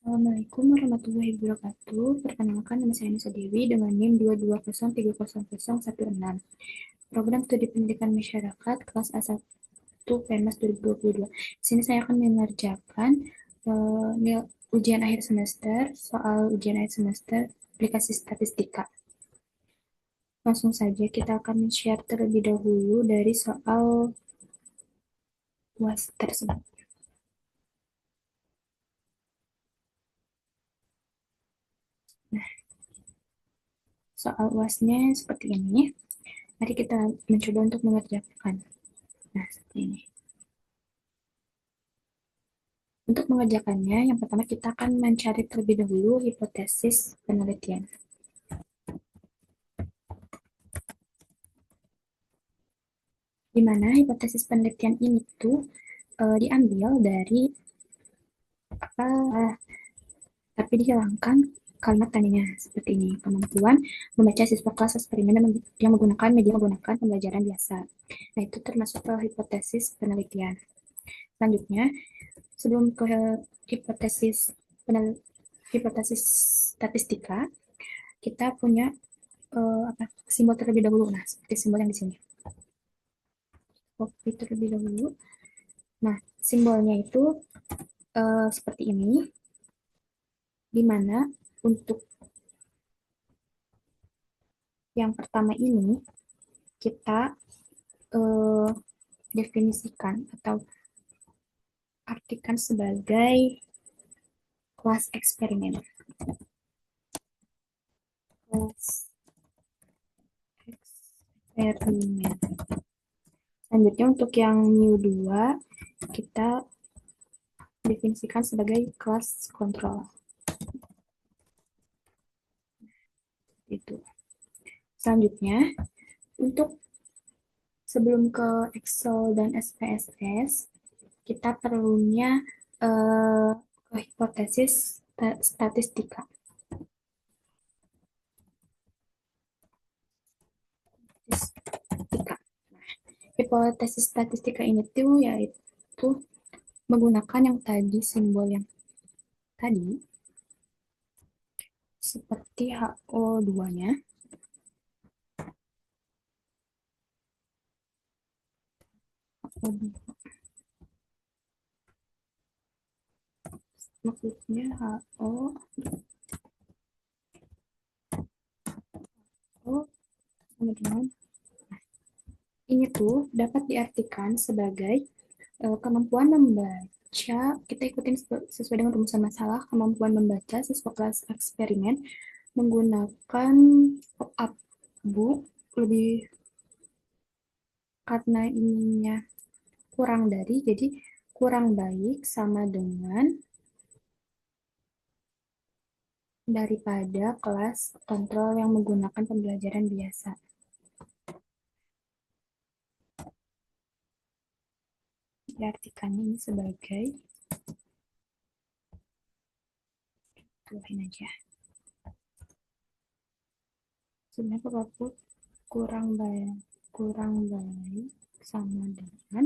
Assalamualaikum warahmatullahi wabarakatuh. Perkenalkan, nama saya Nisa Dewi dengan NIM 220300116. Program Studi Pendidikan Masyarakat kelas A1 PEMAS 2022. Di sini saya akan mengerjakan ujian akhir semester, soal ujian akhir semester aplikasi statistika. Langsung saja kita akan share terlebih dahulu dari soal UAS tersebut. Nah, soal UASnya seperti ini. Mari kita mencoba untuk mengerjakan. Nah, seperti ini. Untuk mengerjakannya, yang pertama kita akan mencari terlebih dahulu hipotesis penelitian. Di mana hipotesis penelitian ini tuh diambil dari apa, tapi dihilangkan kalimat tadinya seperti ini. Kemampuan membaca siswa kelas eksperimen yang menggunakan media menggunakan pembelajaran biasa. Nah, itu termasuk ke hipotesis penelitian. Selanjutnya, sebelum ke hipotesis hipotesis statistika, kita punya simbol terlebih dahulu. Nah, seperti simbol yang di sini. Copy terlebih dahulu. Nah, simbolnya itu seperti ini, di mana untuk yang pertama ini kita uh, definisikan atau artikan sebagai kelas eksperimen. Kelas eksperimen. Selanjutnya untuk yang new 2 kita definisikan sebagai kelas kontrol. Itu. Selanjutnya, untuk sebelum ke Excel dan SPSS, kita perlunya eh, hipotesis statistika. Statistika. Hipotesis statistika ini tuh yaitu menggunakan yang tadi simbol yang tadi seperti HO2-nya. Maksudnya HO sama dengan ini tuh dapat diartikan sebagai kemampuan membaca, kita ikutin sesuai dengan rumusan masalah, kemampuan membaca siswa kelas eksperimen menggunakan pop-up book lebih karena ininya kurang dari, jadi kurang baik sama dengan daripada kelas kontrol yang menggunakan pembelajaran biasa. Diartikannya ini sebagai, tulisin aja. Sebenarnya pop-up kurang baik sama dengan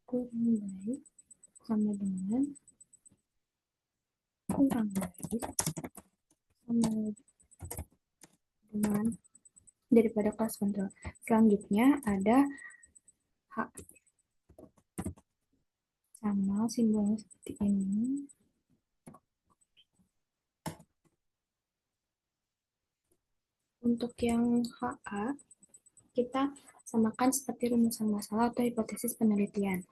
kurang baik sama dengan kurang baik sama dengan daripada kelas kontrol. Selanjutnya ada H sama simbolnya seperti ini. Untuk yang HA kita samakan seperti rumusan masalah atau hipotesis penelitian,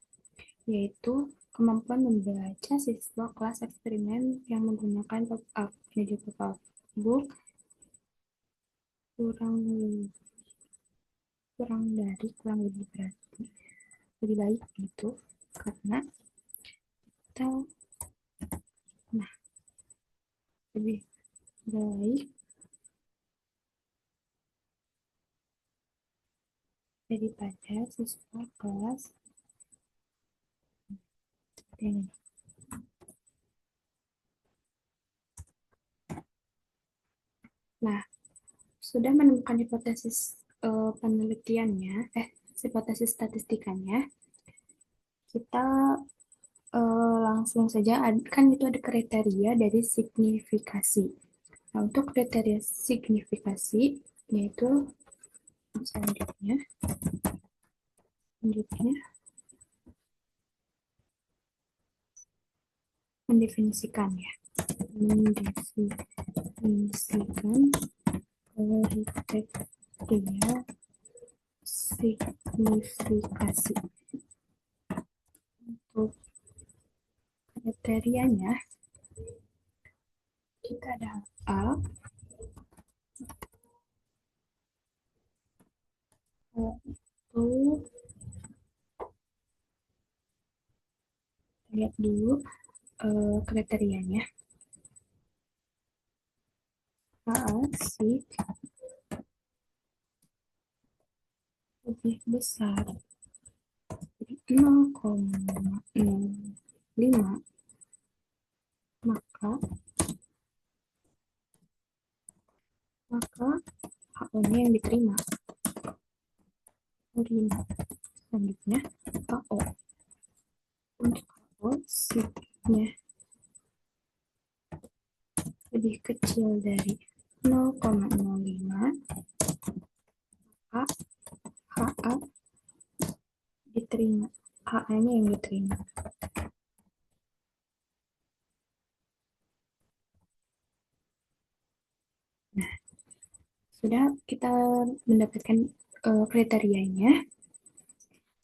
yaitu kemampuan membaca siswa kelas eksperimen yang menggunakan pop-up media pop-up book kurang kurang lebih berarti lebih baik gitu, karena kita nah lebih baik daripada siswa kelas ini. Nah, sudah menemukan hipotesis penelitiannya, hipotesis statistikanya, kita langsung saja, kan itu ada kriteria dari signifikasi. Nah, untuk kriteria signifikasi, yaitu selanjutnya, selanjutnya mendefinisikan ya, mendefinisikan kriteria signifikasi. Untuk kriterianya, kita ada A, itu lihat dulu kriterianya. A sih lebih besar dari 0,05, maka HO-nya yang diterima 5. Selanjutnya HO. Untuk HO signya lebih kecil dari 0,05, maka HA diterima. HA-nya yang diterima. Nah, sudah kita mendapatkan kriterianya.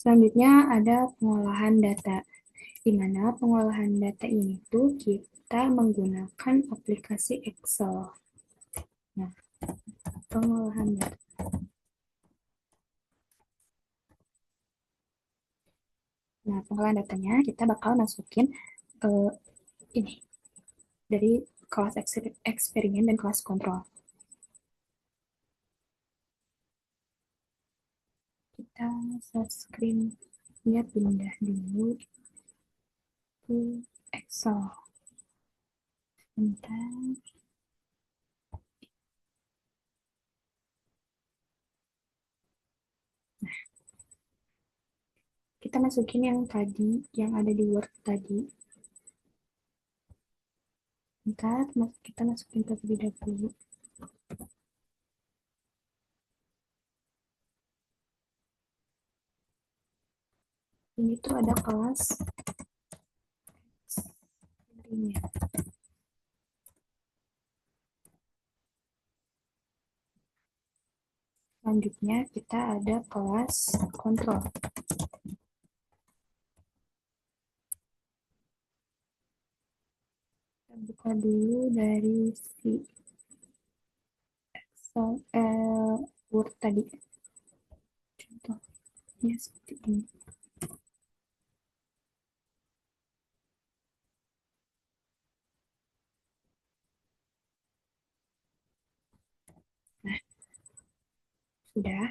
Selanjutnya ada pengolahan data, di mana pengolahan data ini tuh kita menggunakan aplikasi Excel. Nah, pengolahan data. Nah, pengolahan datanya kita bakal masukin ini dari kelas eksperimen dan kelas kontrol. Kita share screen-nya pindah dulu ke Excel. Bentar. Nah, kita masukin yang tadi, yang ada di Word tadi. Bentar, kita masukin terlebih dahulu. Ini tuh ada kelas ini. Selanjutnya kita ada kelas kontrol. Kita buka dulu dari si Excel Word tadi. Contohnya seperti ini. Nah, sudah.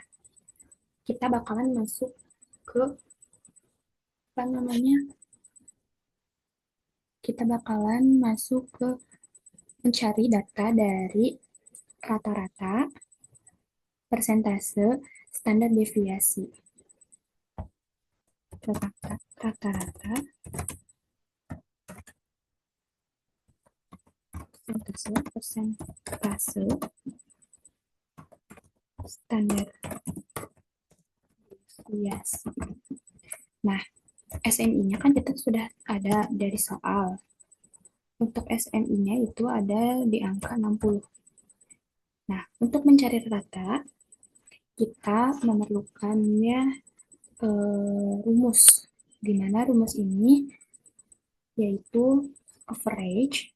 Kita bakalan masuk ke apa namanya? Kita bakalan masuk ke mencari data dari rata-rata, persentase, standar deviasi. Rata-rata, persentase, standar deviasi. Nah, SMI-nya kan kita sudah ada dari soal. Untuk SMI-nya itu ada di angka 60. Nah, untuk mencari rata, kita memerlukannya rumus. Di mana rumus ini yaitu average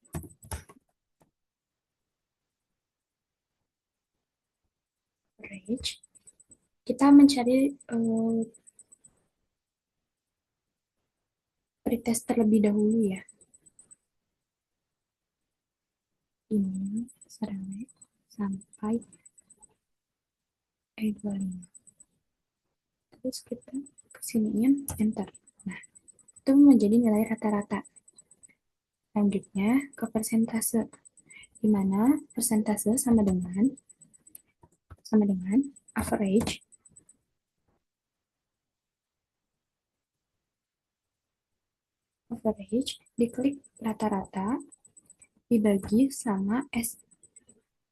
kita mencari pretest terlebih dahulu ya. Ini sampai 25. Terus kita kesiniin enter. Nah, itu menjadi nilai rata-rata. Selanjutnya ke persentase, di mana persentase sama dengan average average, diklik rata-rata, dibagi sama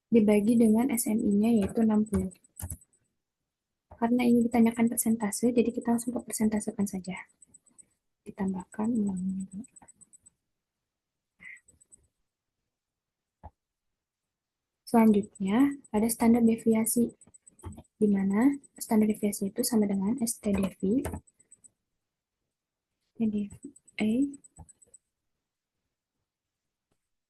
dibagi dengan SMI-nya yaitu 60. Karena ini ditanyakan persentase, jadi kita langsung ke persentasekan saja. Ditambahkan uangnya. Selanjutnya, ada standar deviasi, di mana standar deviasi itu sama dengan STDV,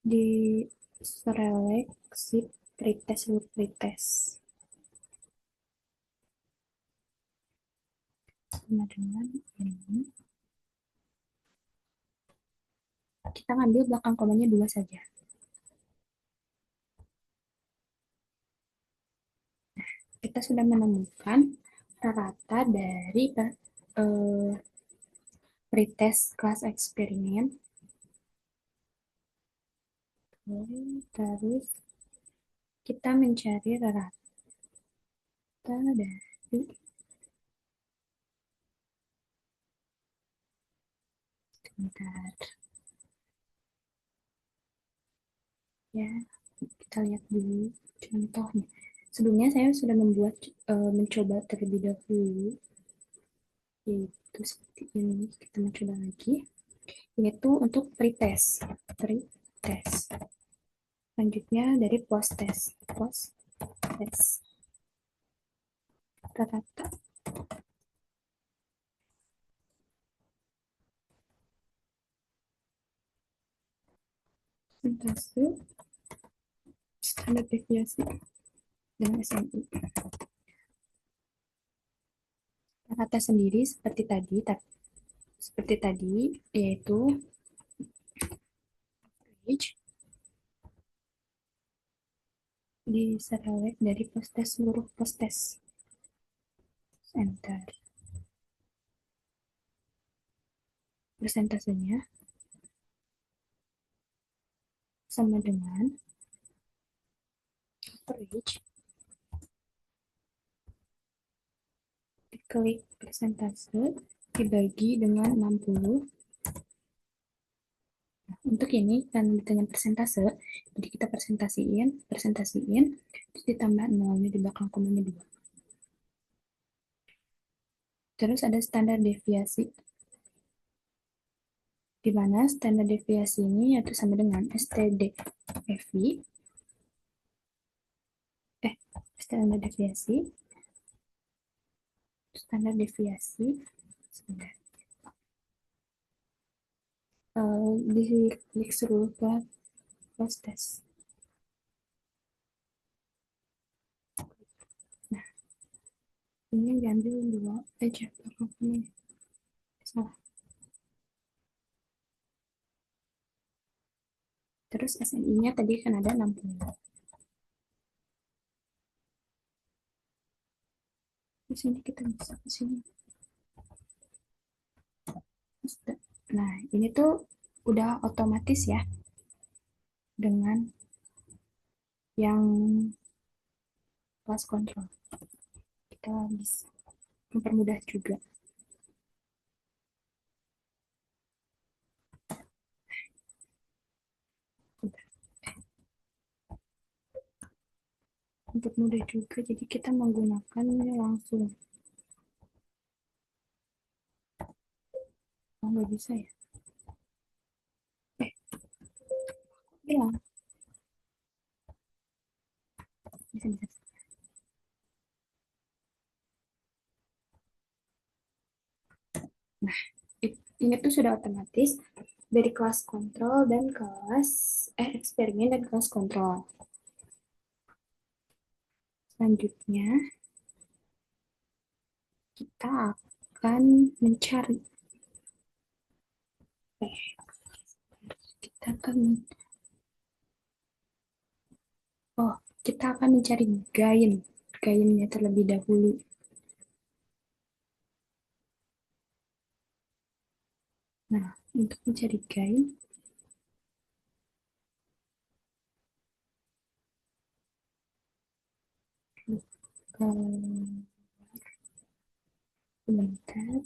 di seleksi pretest pretest sama dengan ini. Kita ngambil belakang komanya 2 saja. Kita sudah menemukan rata dari pretest kelas eksperimen. Terus kita mencari rata dari, sebentar ya, kita lihat dulu contohnya. Sebelumnya saya sudah mencoba terlebih dahulu, yaitu seperti ini. Kita mencoba lagi, yaitu untuk pretest. Pretest. Selanjutnya dari post test. Post test. Rata-rata persentase standar deviasi dengan SMI. Rata sendiri seperti tadi, yaitu average diselect dari post test seluruh post test. Enter. Persentasenya sama dengan average diklik persentase dibagi dengan 60. Untuk ini kan dengan persentase, jadi kita presentasiin, terus ditambah nolnya di belakang komanya 2. Terus ada standar deviasi, di mana standar deviasi ini yaitu sama dengan STDFI, standar deviasi, sebentar. Di klik seluruh proses. Nah, ini yang diambil 2 aja, ini salah. Terus SNI-nya tadi kan ada 60. Di sini kita bisa ke sini. Nah, ini tuh udah otomatis ya dengan yang kelas kontrol. Kita bisa mempermudah juga. Untuk mudah juga, jadi kita menggunakannya langsung. Oh, nggak bisa ya? Bilang. Bisa. Nah, ini tuh sudah otomatis dari kelas kontrol dan kelas eksperimen dan kelas kontrol. Selanjutnya, kita akan mencari. Kita akan Oh, kita akan mencari gainnya terlebih dahulu. Nah, untuk mencari gain, sebentar,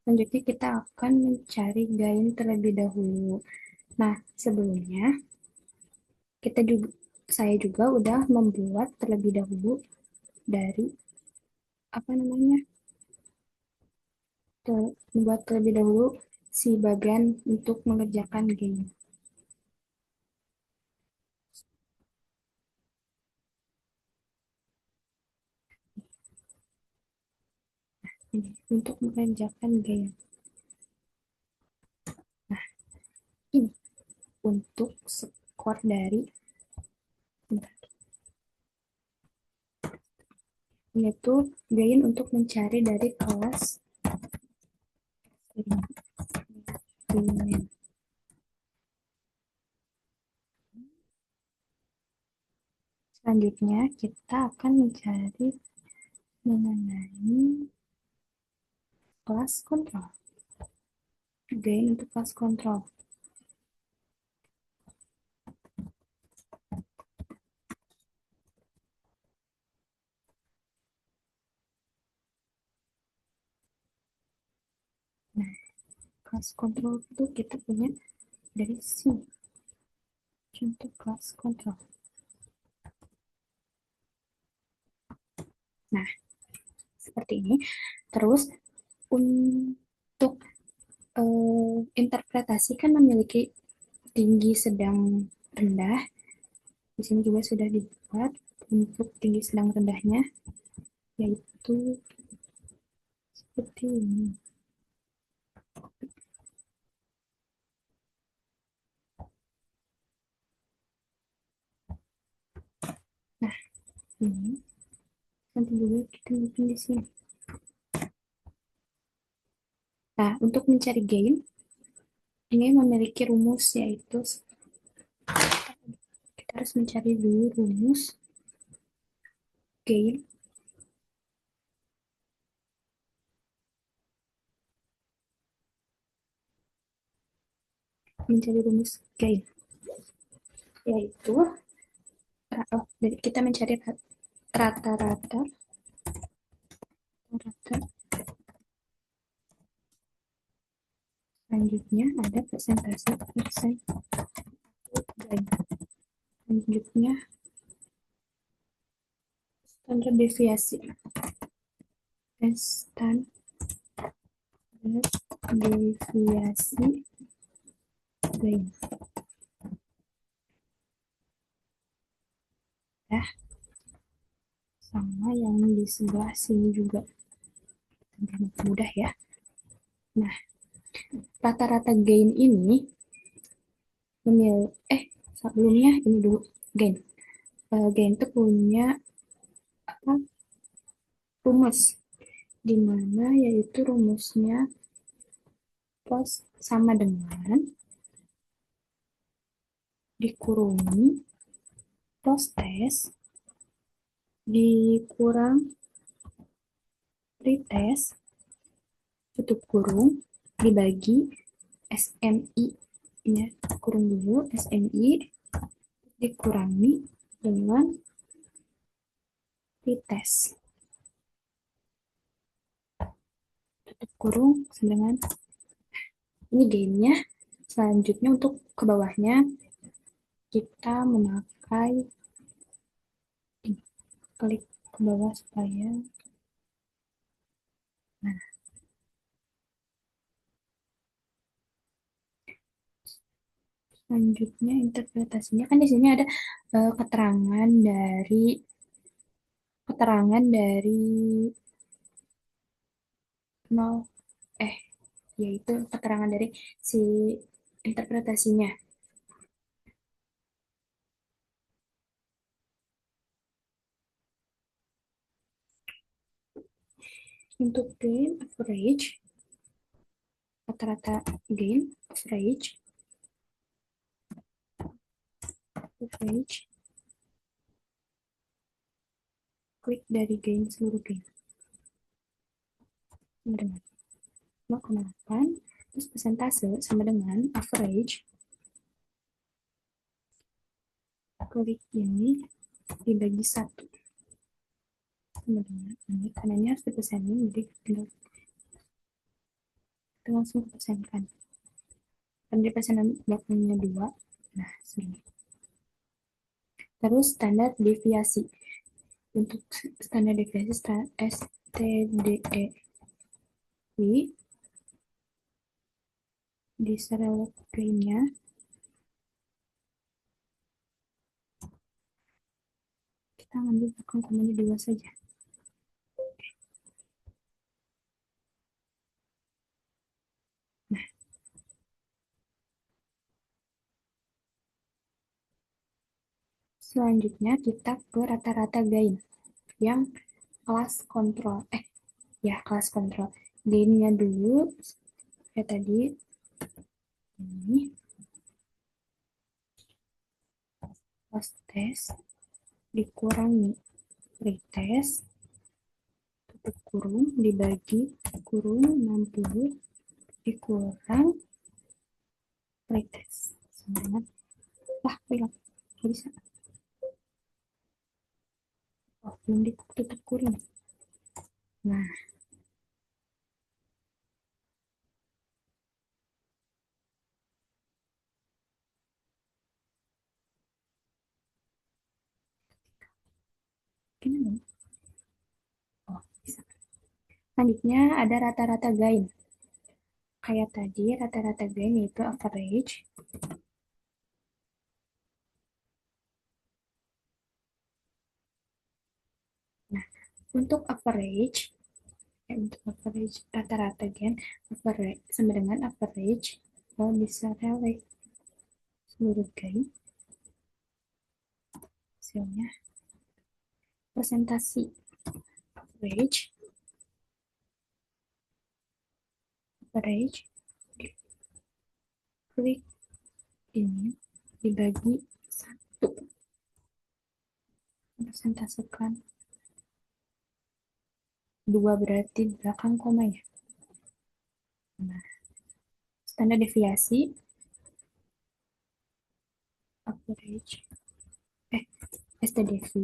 Selanjutnya kita akan mencari gain terlebih dahulu. Nah, sebelumnya saya juga udah membuat terlebih dahulu dari apa namanya? Membuat terlebih dahulu si bagian untuk mengerjakan gain. Ini untuk mengerjakan gain. Nah, ini untuk skor dari yaitu gain untuk mencari dari kelas ini. Selanjutnya kita akan mencari mengenai kelas kontrol. Gain untuk kelas kontrol. Nah, kelas kontrol itu kita punya dari sini. Contoh kelas kontrol. Nah, seperti ini. Terus untuk interpretasi kan memiliki tinggi, sedang, rendah. Di sini juga sudah dibuat untuk tinggi, sedang, rendahnya, yaitu seperti ini. Nah, ini nanti juga kita bikin di sini. Nah, untuk mencari gain, ini memiliki rumus yaitu kita harus mencari dulu rumus gain. Mencari rumus gain yaitu jadi kita mencari rata-rata selanjutnya ada persentase persen gain. Selanjutnya standar deviasi. Standar deviasi gain. Ya, sama yang di sebelah sini juga mudah ya. Nah, rata-rata gain ini sebelumnya ini dulu gain. Gain itu punya apa? Rumus di mana yaitu rumusnya plus sama dengan dikurungi plus tes dikurang pretest tutup kurung dibagi SMI ya, kurung dulu SMI dikurangi dengan pretest tutup kurung dengan ini gainnya. Selanjutnya untuk ke bawahnya kita memakai klik ke bawah supaya nah, selanjutnya interpretasinya kan di sini ada keterangan dari nol yaitu keterangan dari si interpretasinya. Untuk gain average rata-rata gain average klik dari gain seluruh gain sama dengan 0,8 terus persentase sama dengan average klik ini dibagi 1 sama dengan ini karena ini harus dipesanin jadi tinggal Kita langsung persenkan. Kan di persenan belakangnya 2. Nah, sini. Terus standar deviasi. Untuk standar deviasi STDEV di serial nya kita ambil belakang komanya 2 saja. Nah, selanjutnya kita ke rata-rata gain yang kelas kontrol. Ya, kelas kontrol. Gainnya dulu, kayak tadi, ini, post test, dikurangi pretest, tutup kurung, dibagi kurung 60, dikurang pretest. Semangat. Wah, hilang. Nggak bisa. Oh, belum ditutup kurung. Nah, gini dong. Oh, bisa. Selanjutnya ada rata-rata gain. Kayak tadi, rata-rata gain yaitu average. Nah, untuk average, untuk average rata-rata gain, average sama dengan average kalau bisa relate seluruh gain, hasilnya presentasi average, average, klik ini dibagi 1, presentasikan 2 berarti belakang koma ya. Nah, standar deviasi average STDV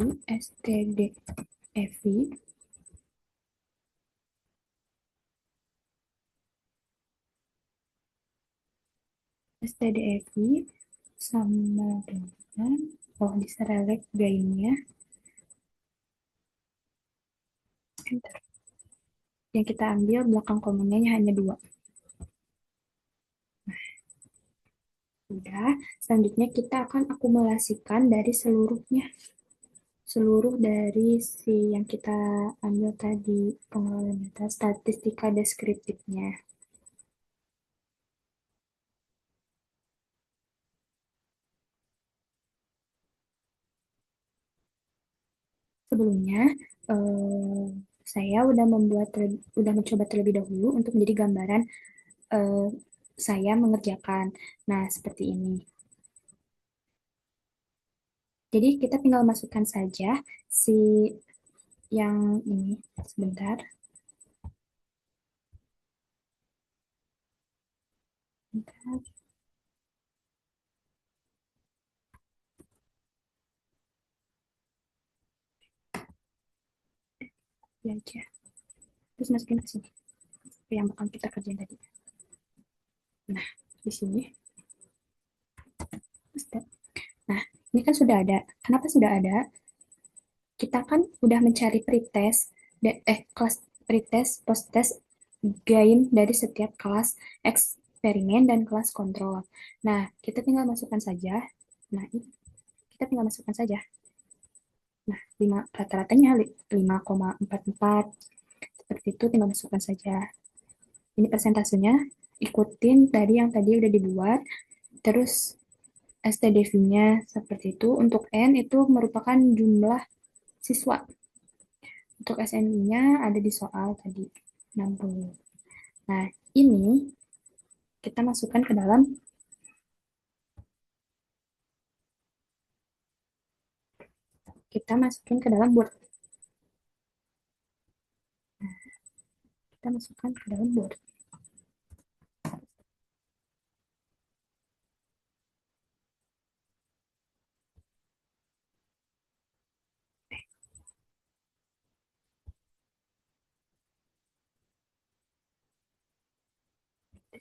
STDEV sama dengan bisa relate gainnya enter. Yang kita ambil belakang komanya hanya 2. Sudah, selanjutnya kita akan akumulasikan dari seluruhnya. Seluruh dari si yang kita ambil tadi, pengelolaan data, statistika deskriptifnya. Sebelumnya, eh, saya udah mencoba terlebih dahulu untuk menjadi gambaran eh, saya mengerjakan. Nah, seperti ini. Jadi kita tinggal masukkan saja si yang ini. Sebentar. Sebentar. Ya aja. Terus masukin ke sini. Yang bakal kita kerjain tadi. Nah, di sini. Nah, ini kan sudah ada. Kenapa sudah ada? Kita kan udah mencari pretest, kelas pretest, post-test, gain dari setiap kelas eksperimen dan kelas kontrol. Nah, kita tinggal masukkan saja. Nah, kita tinggal masukkan saja. Nah, 5, rata-ratanya 5,44. Seperti itu tinggal masukkan saja. Ini persentasenya, ikutin dari yang tadi udah dibuat. Terus STDV-nya seperti itu. Untuk N itu merupakan jumlah siswa. Untuk SNI-nya ada di soal tadi 60. Nah, ini kita masukkan ke dalam board. Nah, kita masukkan ke dalam board.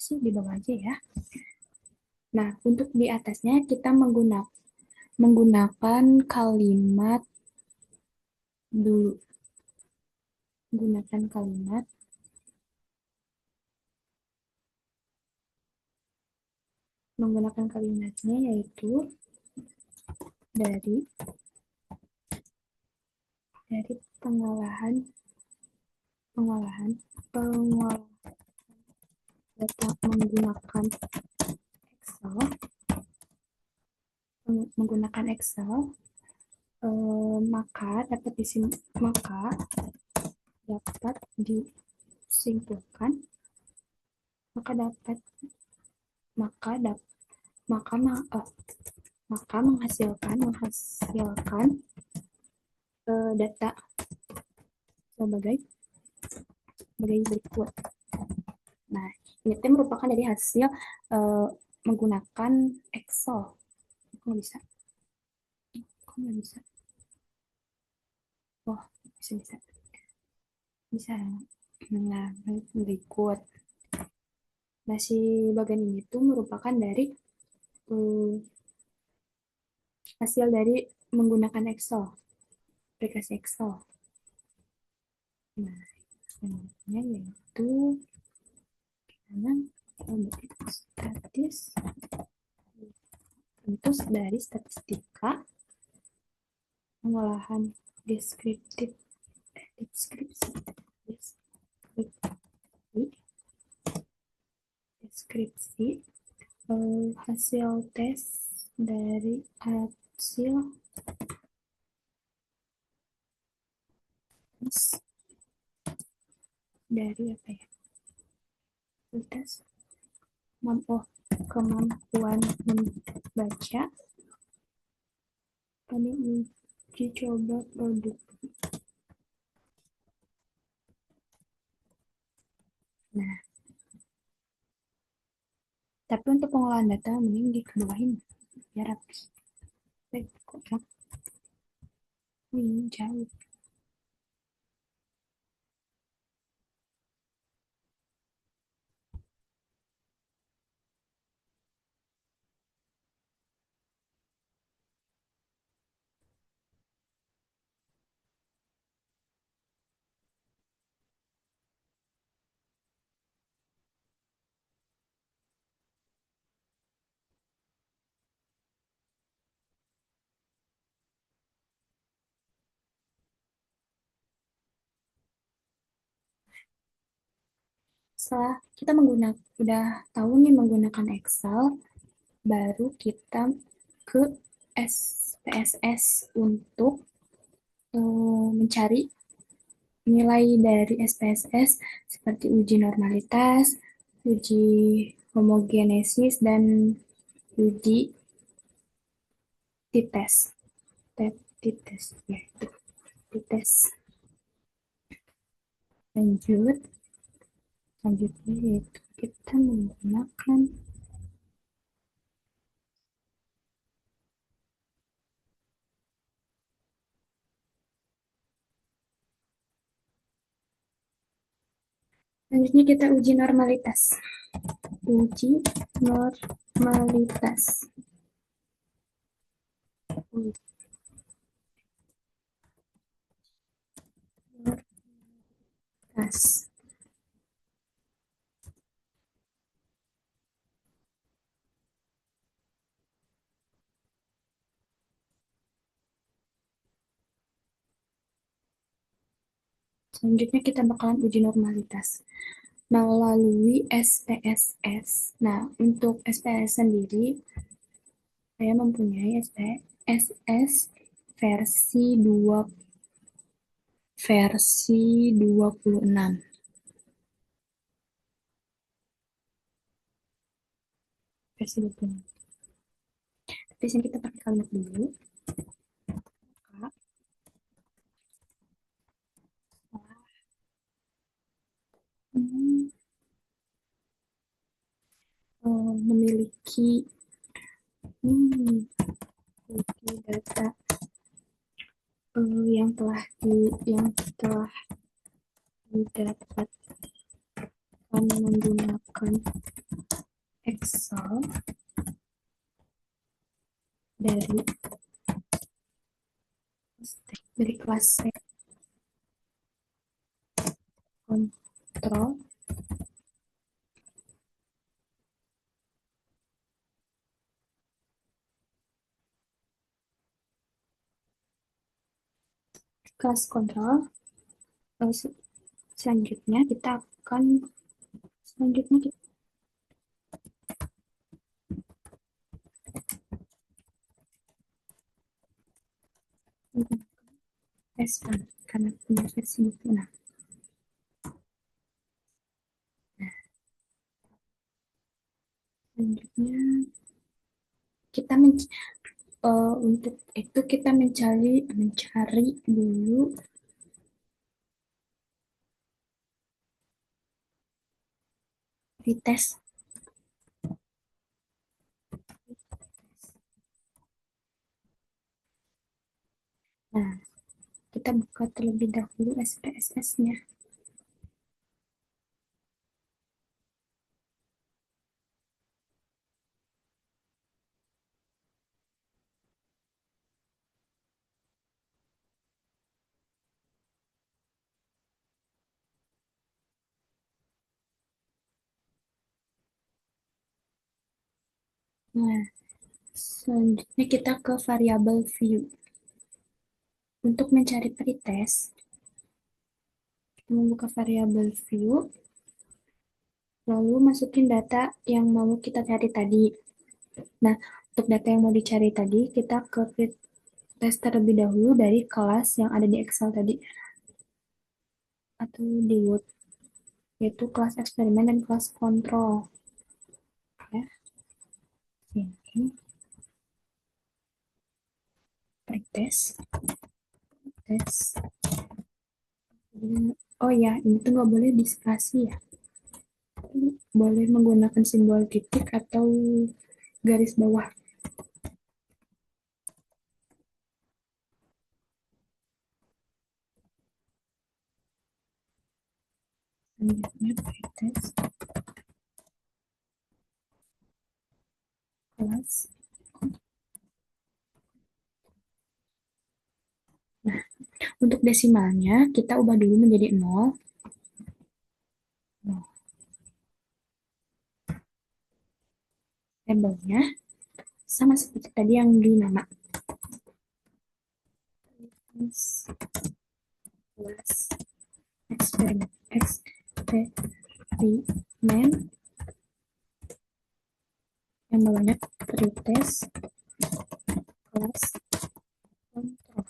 sih di bawah aja ya. Nah, untuk di atasnya kita menggunakan kalimat dulu. Gunakan kalimat menggunakan kalimatnya yaitu dari pengolahan pengolahan pengolahan data menggunakan Excel, maka dapat disimpulkan maka dapat maka dap, maka ma- eh, maka menghasilkan data sebagai berikut. Nah, ini merupakan dari hasil menggunakan Excel. Kok nggak bisa? Kok nggak bisa? Oh, bisa. Bisa. Nah, berikut. Nah, si bagian ini tuh merupakan dari hasil dari menggunakan Excel, aplikasi Excel. Nah, selanjutnya yaitu statis dari statistika, pengolahan deskripsi, deskripsi hasil tes dari hasil tes dari apa ya? Tes kemampuan membaca pada uji coba produk. Nah, tapi untuk pengolahan data mending dikebawahin biar rapi. Kok ini jauh. Setelah kita udah tahu nih menggunakan Excel, baru kita ke SPSS untuk mencari nilai dari SPSS seperti uji normalitas, uji homogenesis, dan uji t-test. T-test, ya itu. T-test. Selanjutnya yaitu kita menggunakan selanjutnya kita uji normalitas. Uji normalitas. Normalitas. Selanjutnya kita bakalan uji normalitas melalui SPSS. Nah, untuk SPSS sendiri, saya mempunyai SPSS versi 26. Versi 26. Tapi sini kita pakai kalimat dulu. Memiliki data yang telah didapatkan menggunakan Excel dari kelas kontrol kelas kontrol selanjutnya kita akan selanjutnya kita S1 karena punya versi itu. Nah, selanjutnya kita untuk itu kita mencari dulu retest. Nah, kita buka terlebih dahulu SPSS-nya. Nah, selanjutnya kita ke variable view. Untuk mencari pretest, kita membuka variable view, lalu masukin data yang mau kita cari tadi. Nah, untuk data yang mau dicari tadi, kita ke pretest terlebih dahulu dari kelas yang ada di Excel tadi, atau di Word, yaitu kelas eksperimen dan kelas kontrol. Ya, ini pretest, tes. Oh ya, ini tuh nggak boleh dispasi ya. Boleh menggunakan simbol titik atau garis bawah. Selanjutnya pretest kelas. Nah, untuk desimalnya kita ubah dulu menjadi 0. Nah, labelnya sama seperti tadi yang di nama. Kelas eksperimen yang bawahnya pretest kelas kontrol.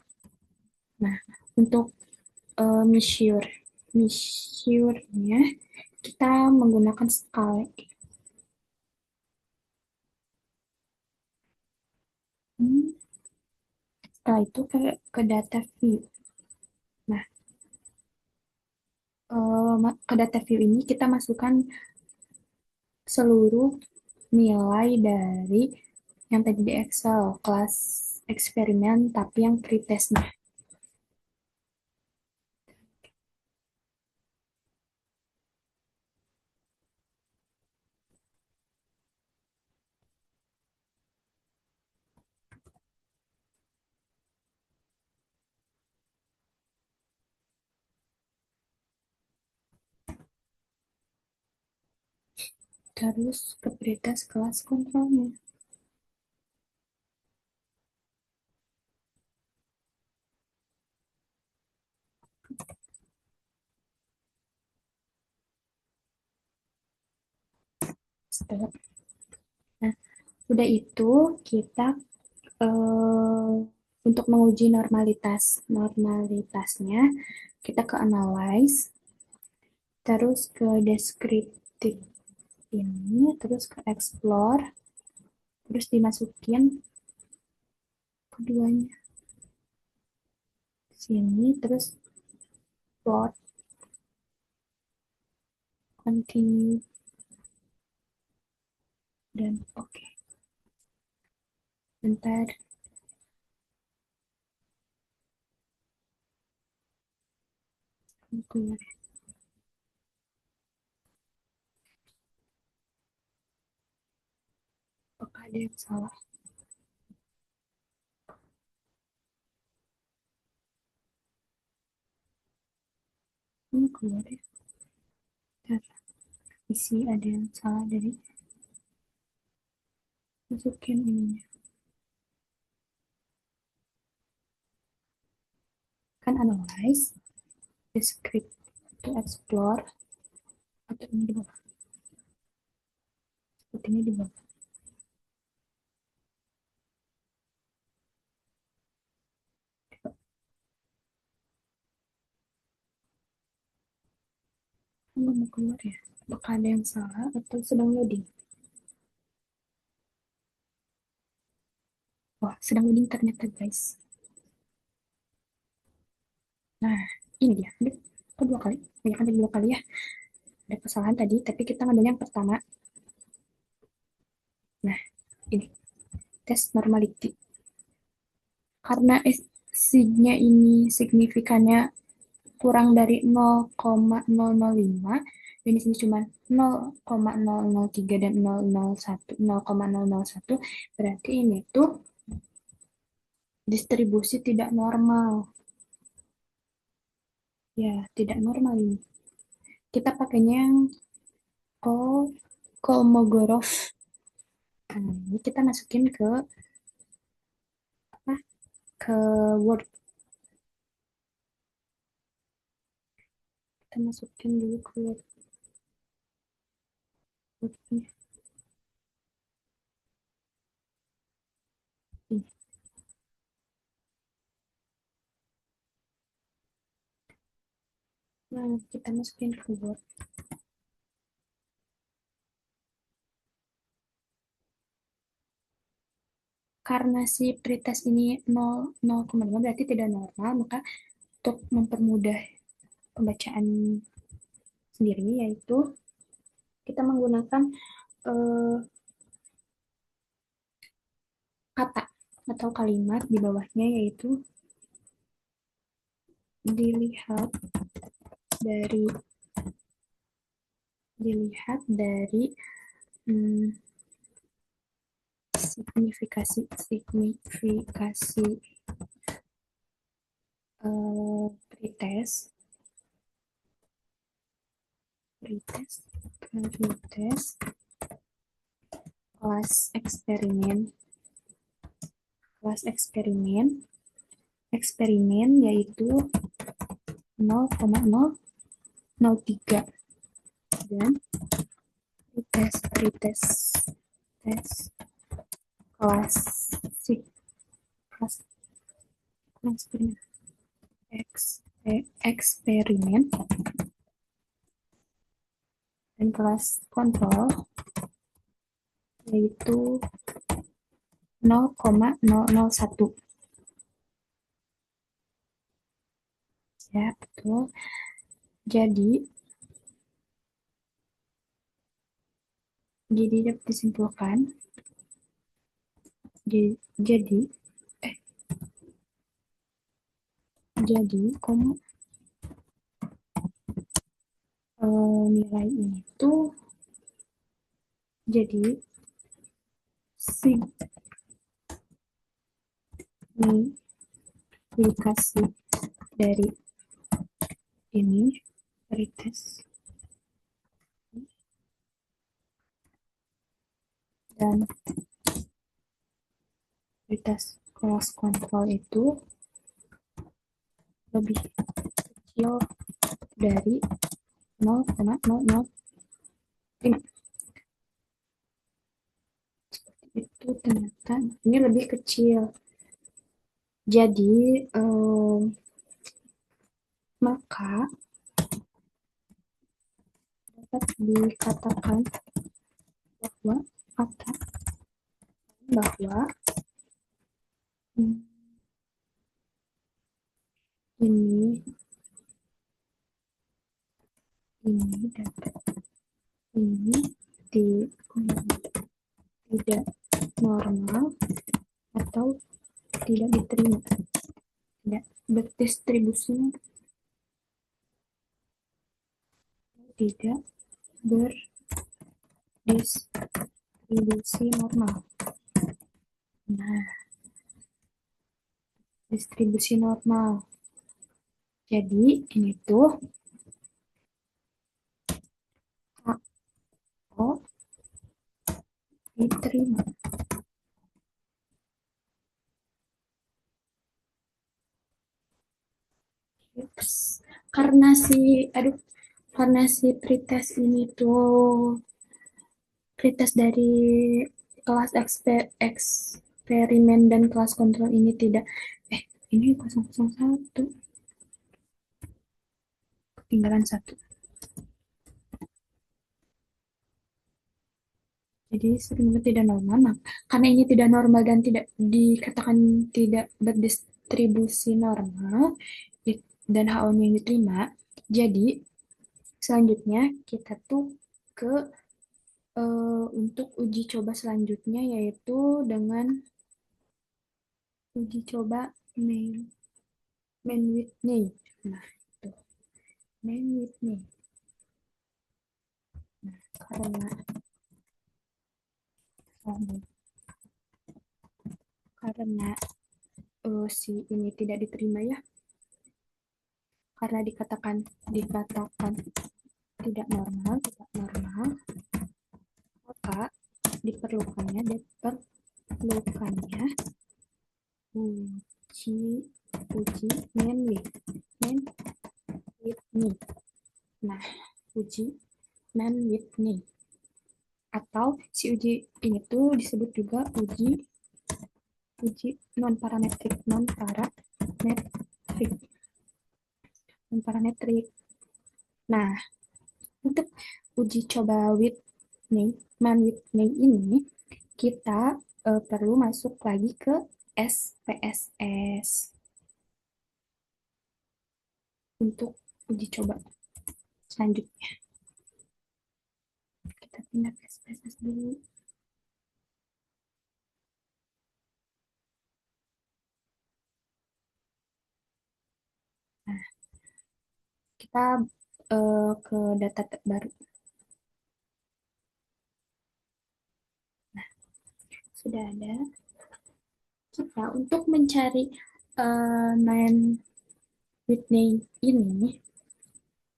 Nah, untuk measure-nya kita menggunakan skala. Setelah itu ke data view. Nah, ke data view ini kita masukkan seluruh nilai dari yang tadi di Excel, kelas eksperimen, tapi yang pretestnya. Terus ke pretest kelas kontrolnya. Setelah, nah, udah itu kita untuk menguji normalitasnya kita ke analyze, terus ke descriptive ini, terus ke explore, terus dimasukin keduanya sini, terus plot, continue, dan oke. Okay. Bentar. Keluar. ada yang salah. Ini keluar ya. Bentar, isi ada yang salah dari masukin ininya. Kan analyze, describe, to explore, atau ini di bawah. Sepertinya di bawah. Nggak mau keluar ya. Apakah ada yang salah atau sedang loading? Wah, sedang loading ternyata guys. Nah, ini dia. Ini kedua kali. Ya kan tadi dua kali ya. Ada kesalahan tadi, tapi kita ngambil yang pertama. Nah, ini. Tes normality. Karena signya ini signifikannya kurang dari 0,005, dan di sini cuma 0,003 dan 001, 0,001, berarti ini tuh distribusi tidak normal. Ya, tidak normal ini. Kita pakainya yang Kolmogorov. Nah, ini kita masukin ke apa? Ke Word. Kita masukin dulu ke Word. Word-nya. Ini. Nah, kita masukin ke Word. Karena si pretest ini 0,5 berarti tidak normal, maka untuk mempermudah pembacaan sendiri, yaitu kita menggunakan eh, kata atau kalimat di bawahnya, yaitu dilihat dari hmm, signifikasi pretest pretest pretest kelas eksperimen eksperimen yaitu 0,003, dan pretest tes kelas kelas eksperimen eksperimen dan kelas kontrol yaitu 0,001. Ya, betul. Jadi dapat disimpulkan, jadi eh jadi nilai ini tuh jadi signifikasi dari ini pretest dan pretest kelas kontrol itu lebih kecil dari 0,005. Itu ternyata ini lebih kecil. Jadi maka dapat dikatakan bahwa bahwa ini dapat ini tidak normal atau tidak diterima, tidak berdistribusinya tidak berdistribusi normal. distribusi normal. Jadi ini tuh HO diterima. Ups. Karena si, aduh, karena si pretest ini tuh pretest dari kelas eksperimen dan kelas kontrol ini tidak, ini 001, ketinggalan satu. Jadi sebenarnya tidak normal. Nah, karena ini tidak normal dan tidak dikatakan tidak berdistribusi normal dan HO-nya yang diterima, jadi selanjutnya kita tuh ke untuk uji coba selanjutnya yaitu dengan uji coba main main Whitney. Nah, itu main Whitney. Nah, karena si ini tidak diterima ya, karena dikatakan tidak normal, maka diperlukannya uji uji main Whitney. Nah, uji main Whitney atau si uji ini tuh disebut juga uji non parametrik. Nah, untuk uji coba Whitney ini kita perlu masuk lagi ke SPSS untuk uji coba selanjutnya. Kita pindah ke SPSS dulu. Nah, kita ke data terbaru. Nah, sudah ada. Kita untuk mencari main Whitney ini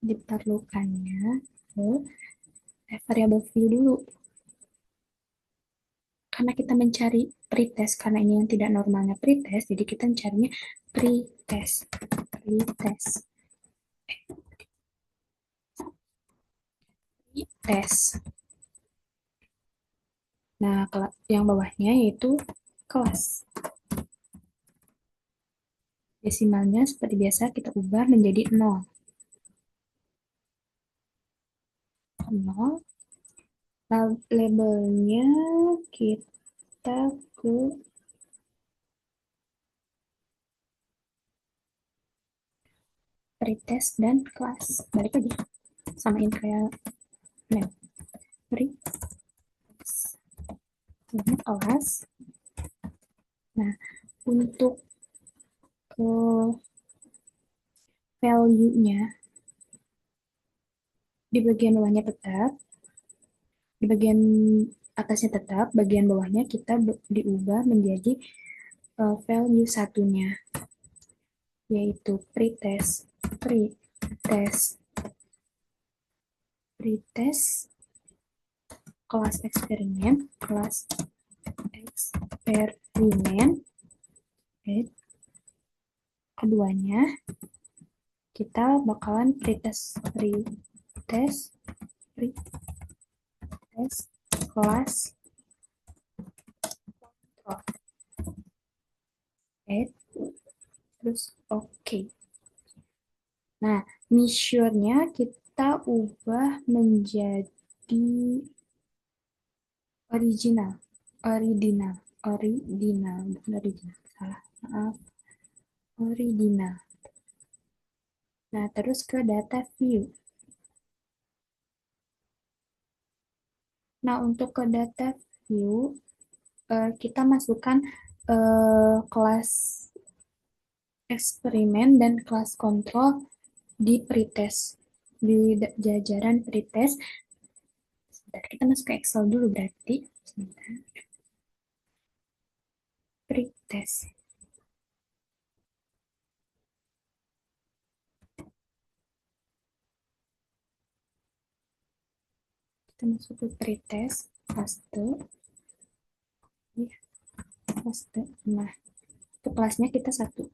diperlukannya ke variable view dulu. Karena kita mencari pretest, karena ini yang tidak normalnya pretest, jadi kita mencarinya pretest. Nah, yang bawahnya yaitu kelas. Desimalnya seperti biasa kita ubah menjadi 0. 0. Labelnya kita ke pretest dan kelas. Balik lagi. Samain kayak name. Pretest. Ini kelas. Nah, untuk value-nya di bagian bawahnya tetap, di bagian atasnya tetap, bagian bawahnya kita diubah menjadi value satunya, yaitu pretest kelas eksperimen, keduanya kita bakalan pretest kelas terus oke. Nah, measure-nya kita ubah menjadi original, bukan original, salah, maaf, original. Nah, terus ke data view. Nah, untuk ke data view, kita masukkan kelas eksperimen dan kelas kontrol di pretest, di jajaran pretest. Sebentar, kita masuk ke Excel dulu berarti. Sebentar. Pretest. Kita masuk ke pretest, paste, ya, paste. Nah, itu kelasnya kita satu.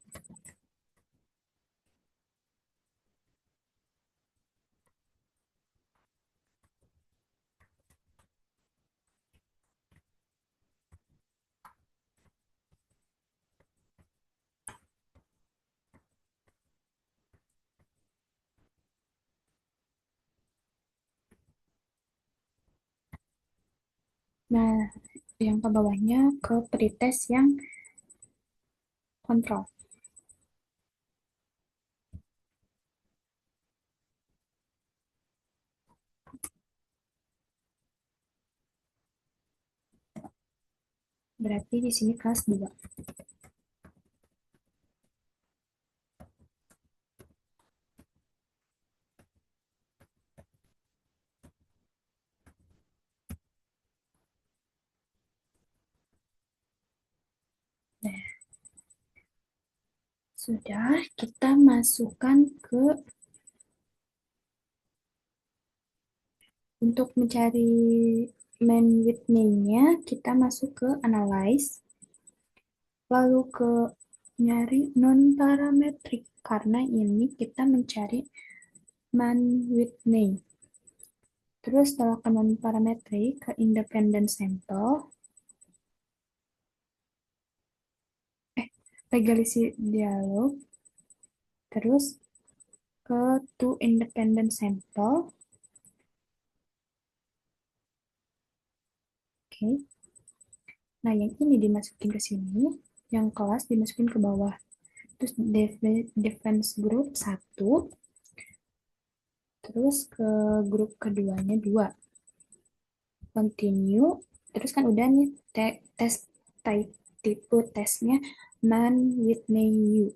Nah, yang ke bawahnya ke pretest yang kontrol. Berarti di sini kelas 2. Nah, sudah kita masukkan ke untuk mencari main with name-nya, kita masuk ke analyze, lalu ke nyari non parametric karena ini kita mencari man with name. Terus setelah ke non parametric ke independent sample, legacy dialog, terus ke to independent sample. Oke. Nah, yang ini dimasukin ke sini, yang kelas dimasukin ke bawah. Terus defense group 1, terus ke grup keduanya 2. Continue, terus kan udah nih tes type tipe tesnya man with name you.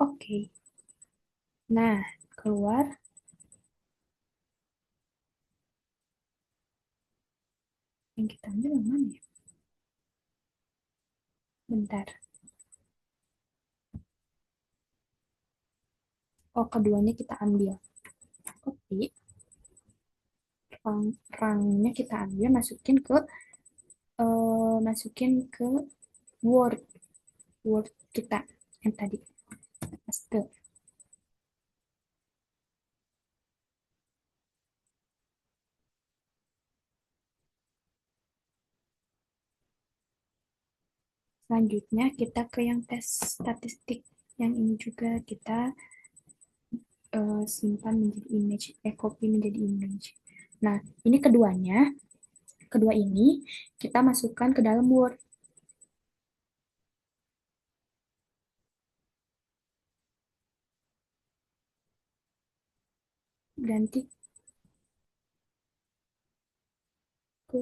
Oke. Nah, keluar yang kita ambil yang mana ya? Bentar. Oh, keduanya kita ambil. Copy, rangnya kita ambil, masukin ke Word, Word kita yang tadi. Paste. Selanjutnya kita ke yang tes statistik. Yang ini juga kita simpan menjadi image, copy menjadi image. Nah, ini kedua ini kita masukkan ke dalam Word. Ganti ke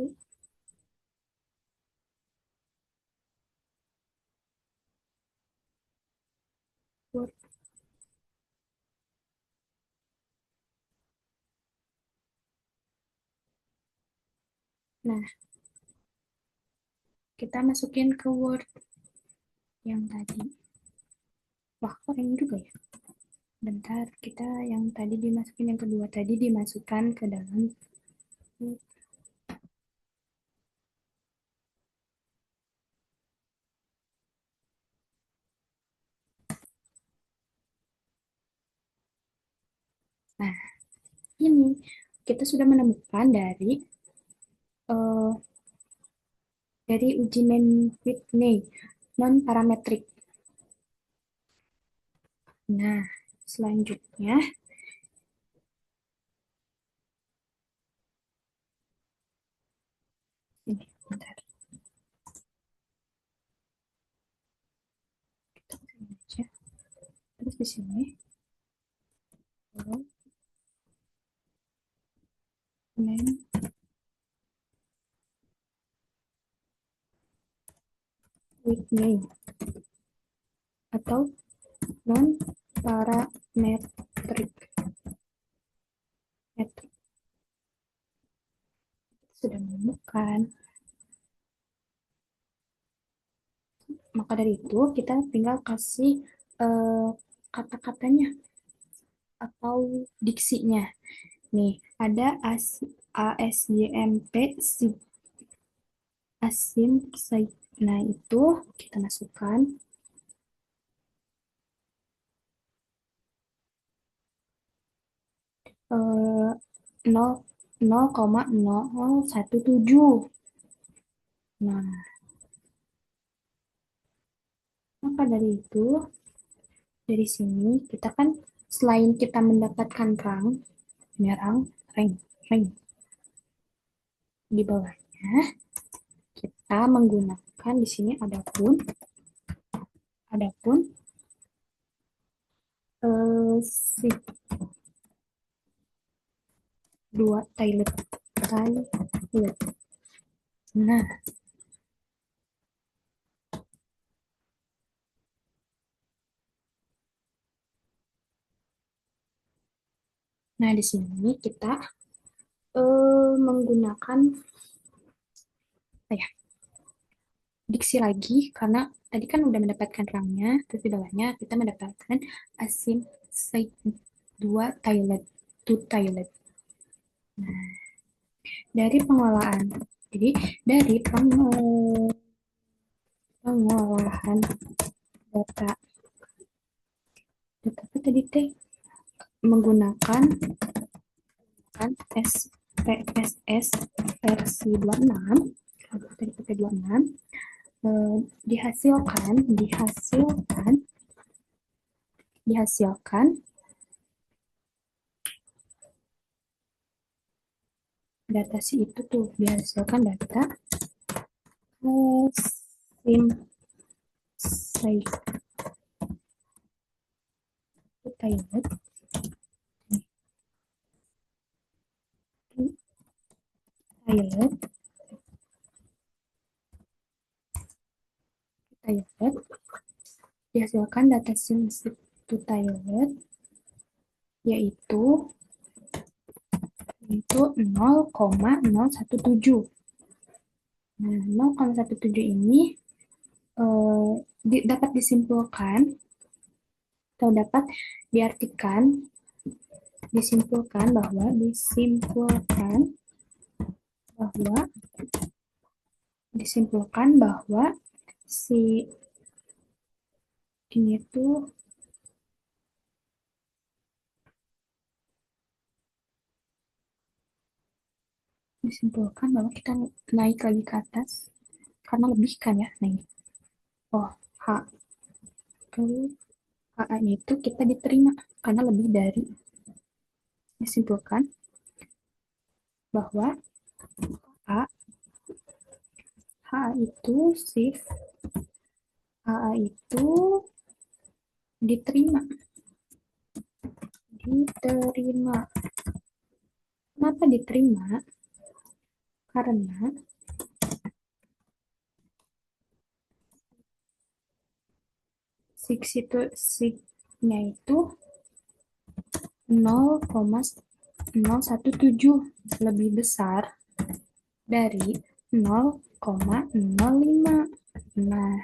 Word. Nah, kita masukin ke Word yang tadi. Wah, keren juga ya. Bentar, kita yang tadi dimasukin, yang kedua tadi dimasukkan ke dalam Word. Nah, ini kita sudah menemukan uh, dari uji main with name non parametrik. Nah, selanjutnya ini bentar. Kita kesini aja. Terus di sini main with name atau non parametrik. Sudah menemukan. Maka dari itu kita tinggal kasih eh, kata-katanya atau diksinya. Nih, ada ASYMP asim SYMP. Nah, itu kita masukkan eh, 0,0017. Nah, maka dari itu, dari sini kita kan selain kita mendapatkan rang, merang, reng, reng di bawahnya, kita menggunakan di sini adapun si dua toilet. Nah, nah di sini kita menggunakan apa ya, diksi lagi karena tadi kan udah mendapatkan rangnya, terus di bawahnya kita mendapatkan asim say dua toilet, two toilet. Nah, dari pengelolaan, jadi dari pengolahan data data apa tadi teh menggunakan kan SPSS versi 26, tadi pakai 26, dihasilkan dihasilkan data si itu tuh dihasilkan data sim toilet toilet toilet dihasilkan data sim toilet yaitu itu 0,017. Nah, 0,17 ini dapat disimpulkan atau dapat diartikan bahwa disimpulkan bahwa si ini tuh disimpulkan bahwa kita naik lagi ke atas karena lebih kan ya. Nah ini. Oh, H. Lalu HA itu kita diterima karena lebih dari. Disimpulkan bahwa A, HA itu shift HA itu diterima. Diterima. Kenapa diterima? Karena signya itu 0,017 lebih besar dari 0,05. Nah,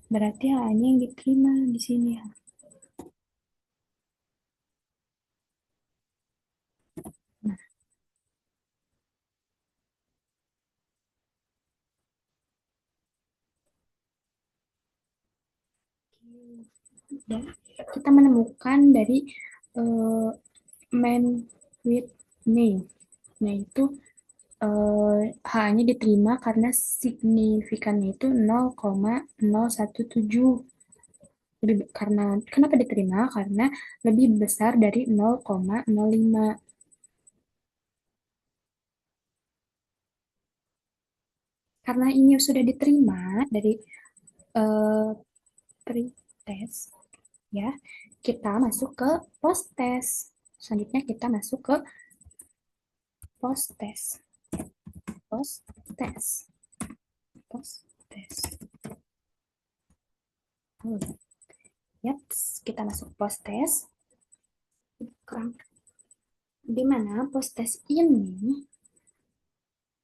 berarti hanya yang diterima di sini. Nah, dan kita menemukan dari uh, main with name. Nah, itu hanya diterima karena signifikannya itu 0,017. Karena kenapa diterima? Karena lebih besar dari 0,05. Karena ini sudah diterima dari uh, pre-test, ya, kita masuk ke post-test. Selanjutnya kita masuk ke post-test. Post-test. Post-test. Yap, kita masuk post-test. Di mana post-test ini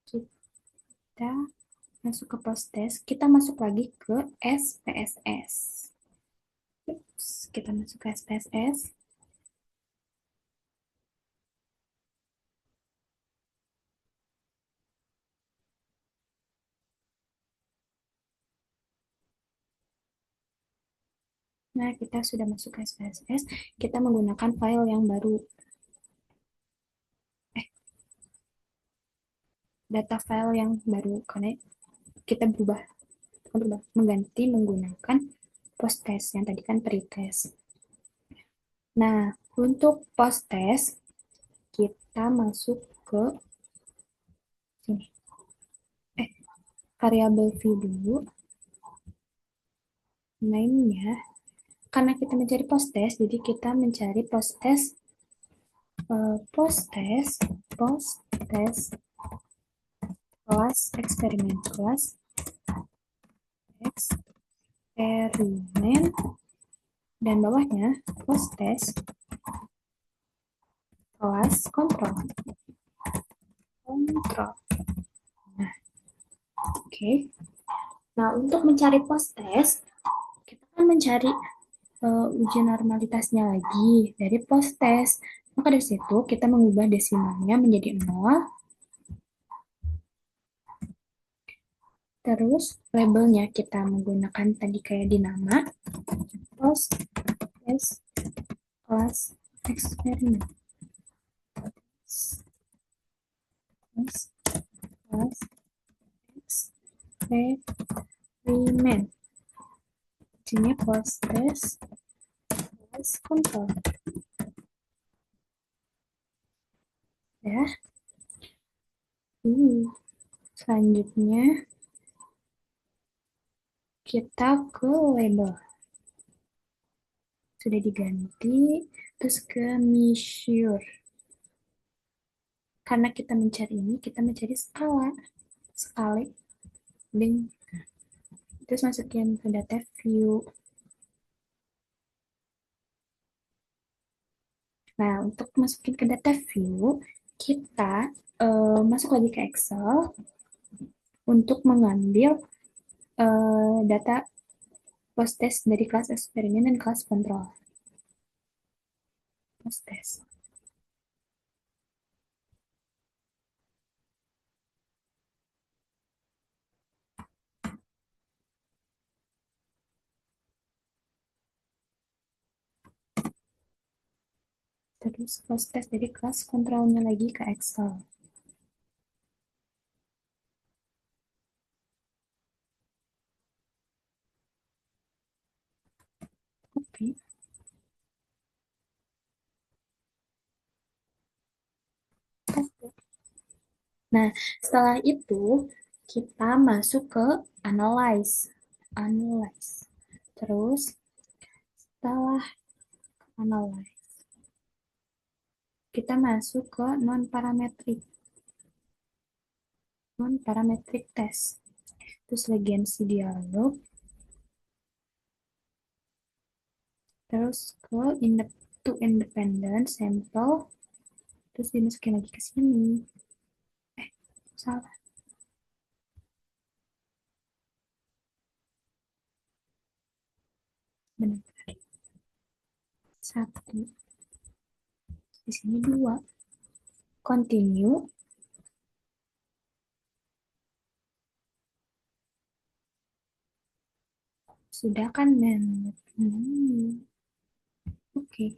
kita masuk ke post-test, kita masuk lagi ke SPSS. Kita masuk ke SPSS. Nah, kita sudah masuk ke SPSS, kita menggunakan file yang baru. Eh, data file yang baru, karena kita mengganti menggunakan post test, yang tadi kan pretest. Nah, untuk post test, kita masuk ke sini. Variabel view dulu, name-nya. Karena kita mencari post test, jadi kita mencari post test, post test, post test kelas eksperimen, kelas eksperimen, dan bawahnya post test kelas kontrol. Kontrol. Nah, oke. Okay. Nah, untuk mencari post test, kita kan mencari uji normalitasnya lagi dari post test. Maka dari situ kita mengubah desimalnya menjadi 0. Terus labelnya kita menggunakan tadi kayak di nama, post test kelas eksperimen. Post kelas eksperimen. Ini post test kelas kontrol. Ya. Selanjutnya kita ke label. Sudah diganti, terus ke measure. Karena kita mencari ini, kita mencari skala. Sekali. Dan terus masukin ke data view. Nah, untuk masukin ke data view, kita masuk lagi ke Excel untuk mengambil data post test dari kelas eksperimen dan kelas kontrol. Post test. Terus post test dari kelas kontrolnya lagi ke Excel. Oke. Nah, setelah itu kita masuk ke analyze. Analyze. Terus setelah analyze, kita masuk ke non-parametric. Non-parametric test. Terus legency dialog. Terus ke to independent sample. Terus dimasukin lagi ke sini. Salah. Benar. Satu. Di sini dua. Continue. Sudah kan, men? Oke.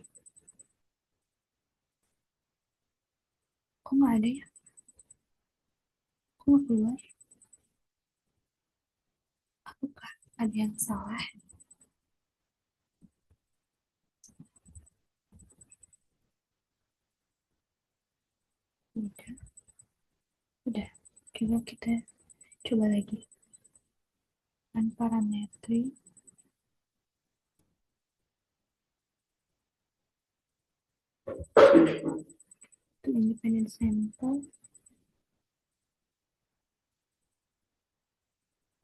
Kok nggak ada ya? Kok nggak keluar? Apakah ada yang salah? Udah. Udah. Coba kita coba lagi. Dan parametri. Itu independent sample.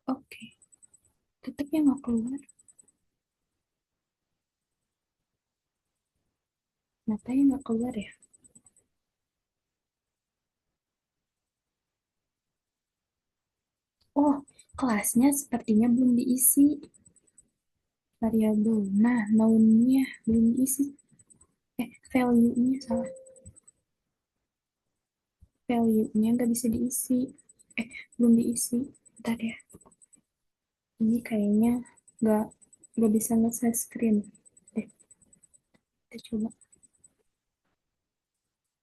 Oke. Tetap yang nggak keluar. Kenapa yang nggak keluar ya? Oh, kelasnya sepertinya belum diisi. Variabel. Nah, noun-nya belum diisi. Value-nya salah. Value-nya nggak bisa diisi. Belum diisi. Bentar ya. Ini kayaknya nggak. nggak bisa nge-share screen. Deh, kita coba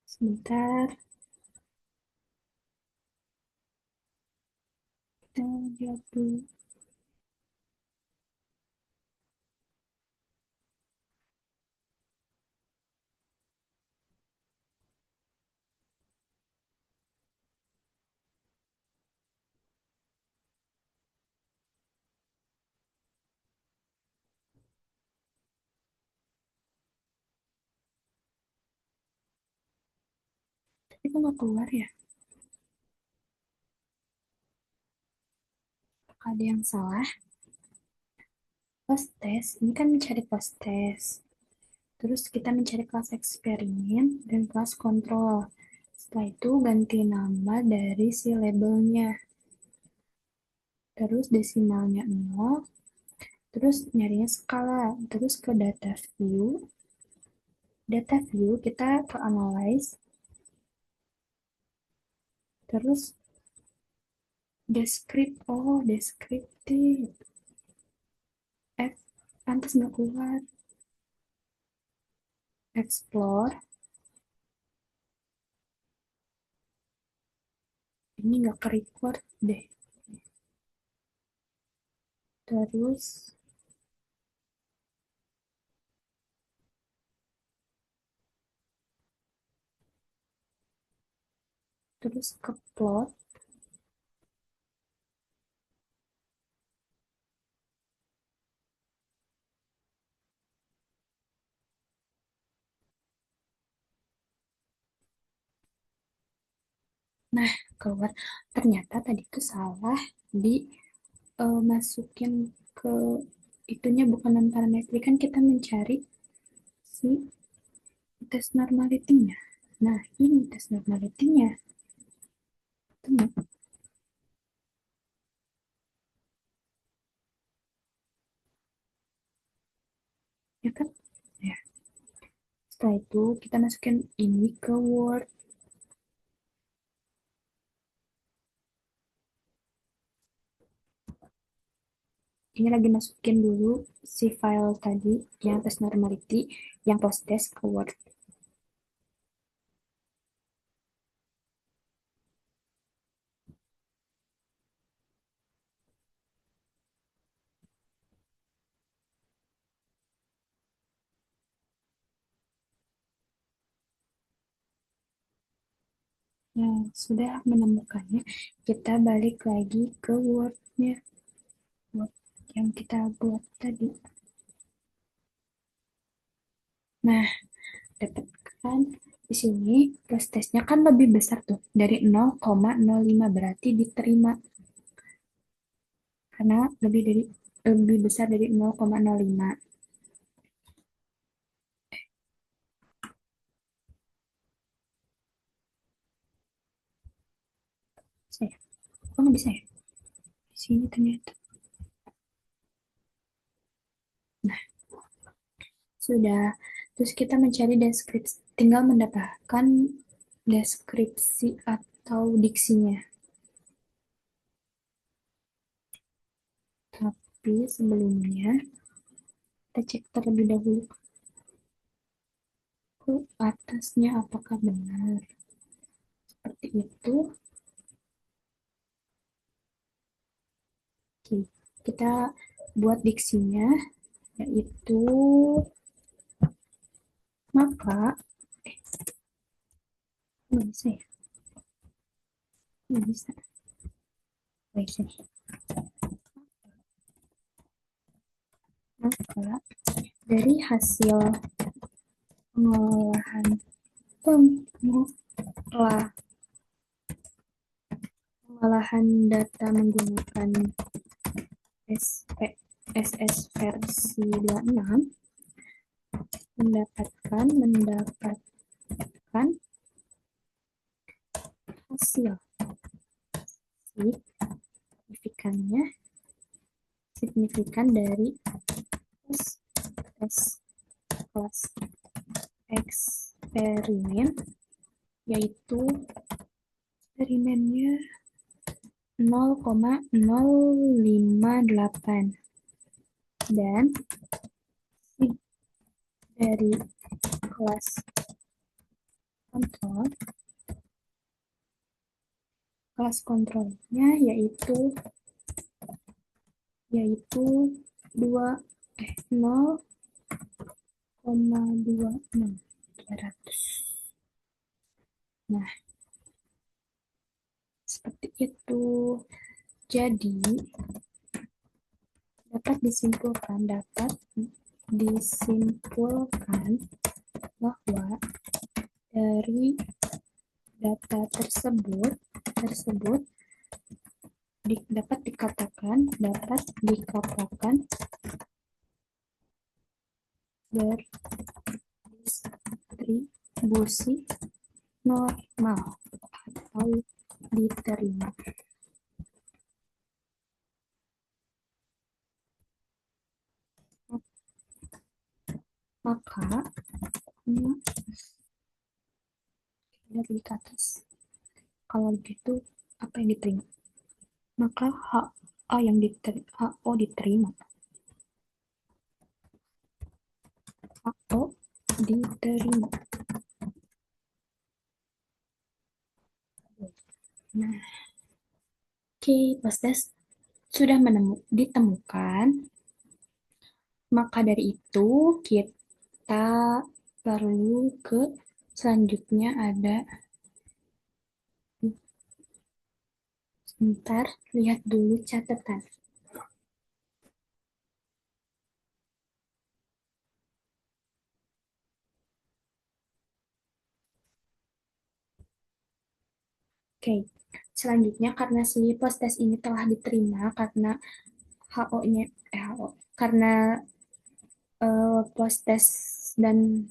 sebentar. Kita lihat dulu. Tapi kok nggak keluar ya? Apakah ada yang salah? Post test, ini kan mencari post test. Terus kita mencari kelas eksperimen dan kelas kontrol. Setelah itu ganti nama dari si labelnya. Terus desimalnya 0. Terus nyarinya skala. Terus ke data view. Data view kita ke analyze. Terus descript. Oh, descriptive. F. Pantas nggak keluar. Explore. Ini nggak ke record deh. Terus ke plot. Nah, keluar. Ternyata tadi itu salah di masukin ke itunya bukan non parametrik kan kita mencari si tes normality-nya. Nah, ini tes normality-nya. Temu, ya kan? Ya. Setelah itu kita masukin ini ke Word. Ini lagi masukin dulu si file tadi yang tes normality yang post test ke Word. Nah, sudah menemukannya, kita balik lagi ke Word-nya. Word yang kita buat tadi. Nah, dapatkan di sini plus tesnya kan lebih besar tuh dari 0,05 berarti diterima karena lebih besar dari 0,05. Saya, kok nggak bisa ya? Di sini ternyata. Nah, sudah. Terus kita mencari deskripsi, tinggal mendapatkan deskripsi atau diksinya. Tapi sebelumnya kita cek terlebih dahulu ke atasnya apakah benar. Seperti itu. Oke, kita buat diksinya yaitu maka nggak bisa ya, nggak bisa. Baik sini. Maka dari hasil pengolahan pengolahan data menggunakan SS versi 26 mendapatkan hasil signifikannya signifikan dari tes kelas eksperimen yaitu eksperimennya 0,058. dan dari kelas kontrol, kelas kontrolnya yaitu 0,26. Nah, seperti itu. Jadi, dapat disimpulkan bahwa dari data tersebut dapat dikatakan berdistribusi normal atau diterima. Maka lihat di atas. Kalau begitu, apa yang diterima? Maka HO diterima. HO diterima. Nah, oke, proses sudah ditemukan. Maka dari itu, kita perlu ke selanjutnya ada sebentar, lihat dulu catatan. Oke, selanjutnya karena si post-test ini telah diterima karena HO-nya HO karena post-test dan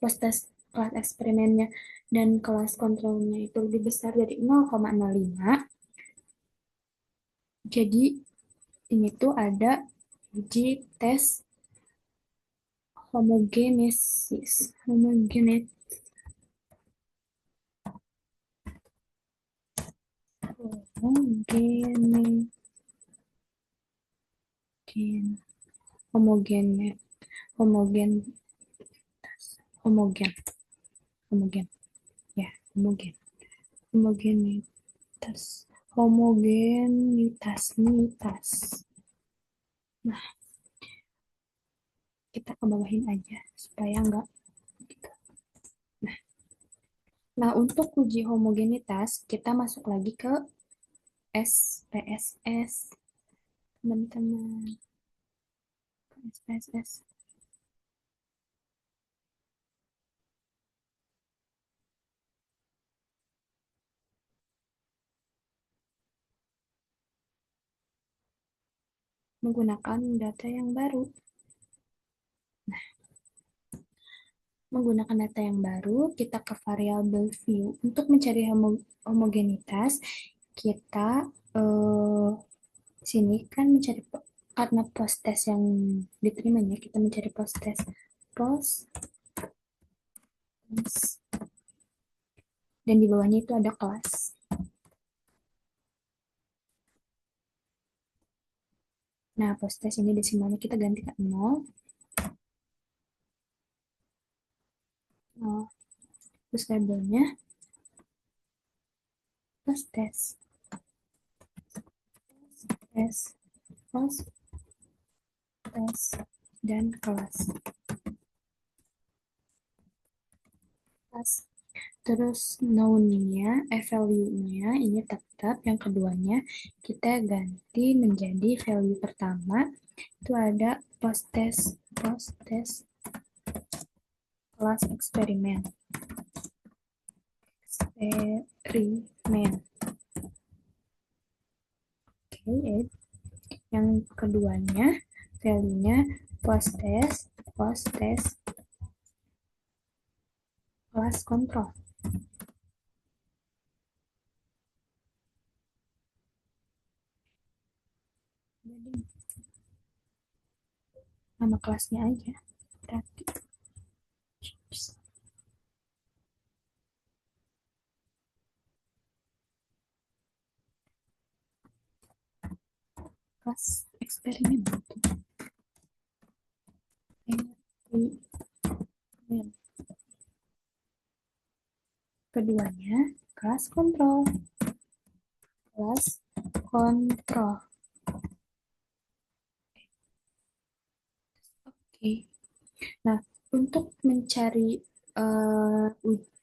post-test kelas eksperimennya dan kelas kontrolnya itu lebih besar dari 0,05. Jadi ini tuh ada uji tes homogenesis. Homogen, homogen, homogen, homogen, homogen, ya, homogen, homogenitas, homogenitas. Nah, kita kebawahin aja supaya enggak gitu. Nah, untuk uji homogenitas, kita masuk lagi ke SPSS, teman-teman. SPSS. Menggunakan data yang baru. Menggunakan data yang baru, kita ke variable view. Untuk mencari homogenitas, kita sini kan mencari karena post test yang diterimanya, kita mencari post test dan di bawahnya itu ada kelas. Nah, post test ini desimalnya kita ganti ke 0. Terus labelnya post test. Post test dan kelas. Terus noun-nya, value-nya ini tetap, yang keduanya kita ganti menjadi value pertama itu ada post test kelas eksperimen. Oke, yang keduanya value-nya post test kelas kontrol. Jadi nama kelasnya aja berarti kelas eksperimen. Keduanya, kelas kontrol. Kelas kontrol. Oke. Nah, untuk mencari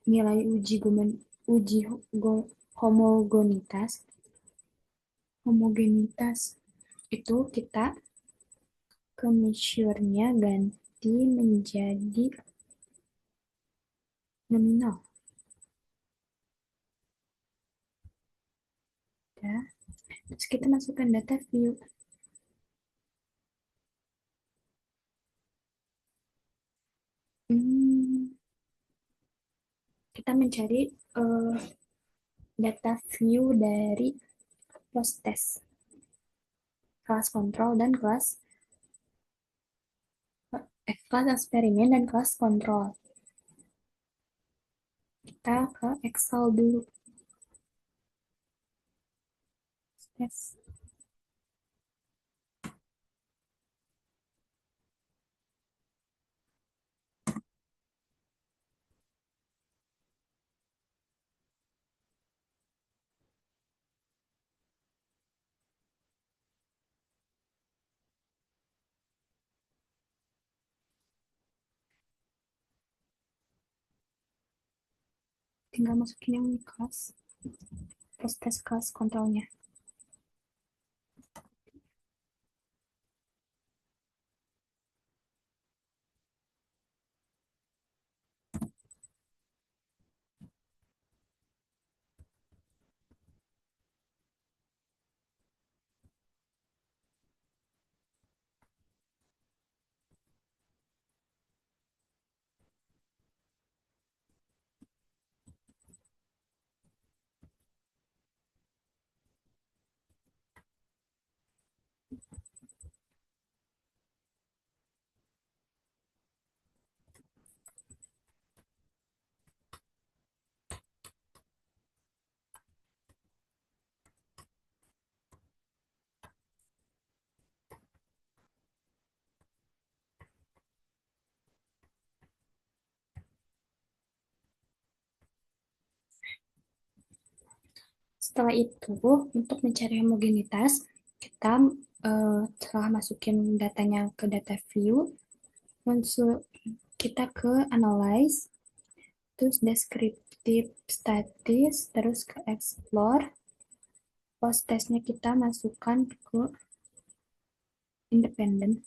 nilai uji homogenitas, homogenitas itu kita ke measure-nya ganti menjadi nominal. Ya. Terus kita masukkan data view. Hmm, kita mencari eh, data view dari post test, kelas kontrol dan kelas eksperimen dan kelas kontrol. Kita ke Excel dulu. Tes. Tinggal masukin yang kelas post test kelas kontrolnya. Setelah itu, untuk mencari homogenitas, kita setelah masukin datanya ke data view, kita ke analyze, terus descriptive statis, terus ke explore, post testnya kita masukkan ke dependent,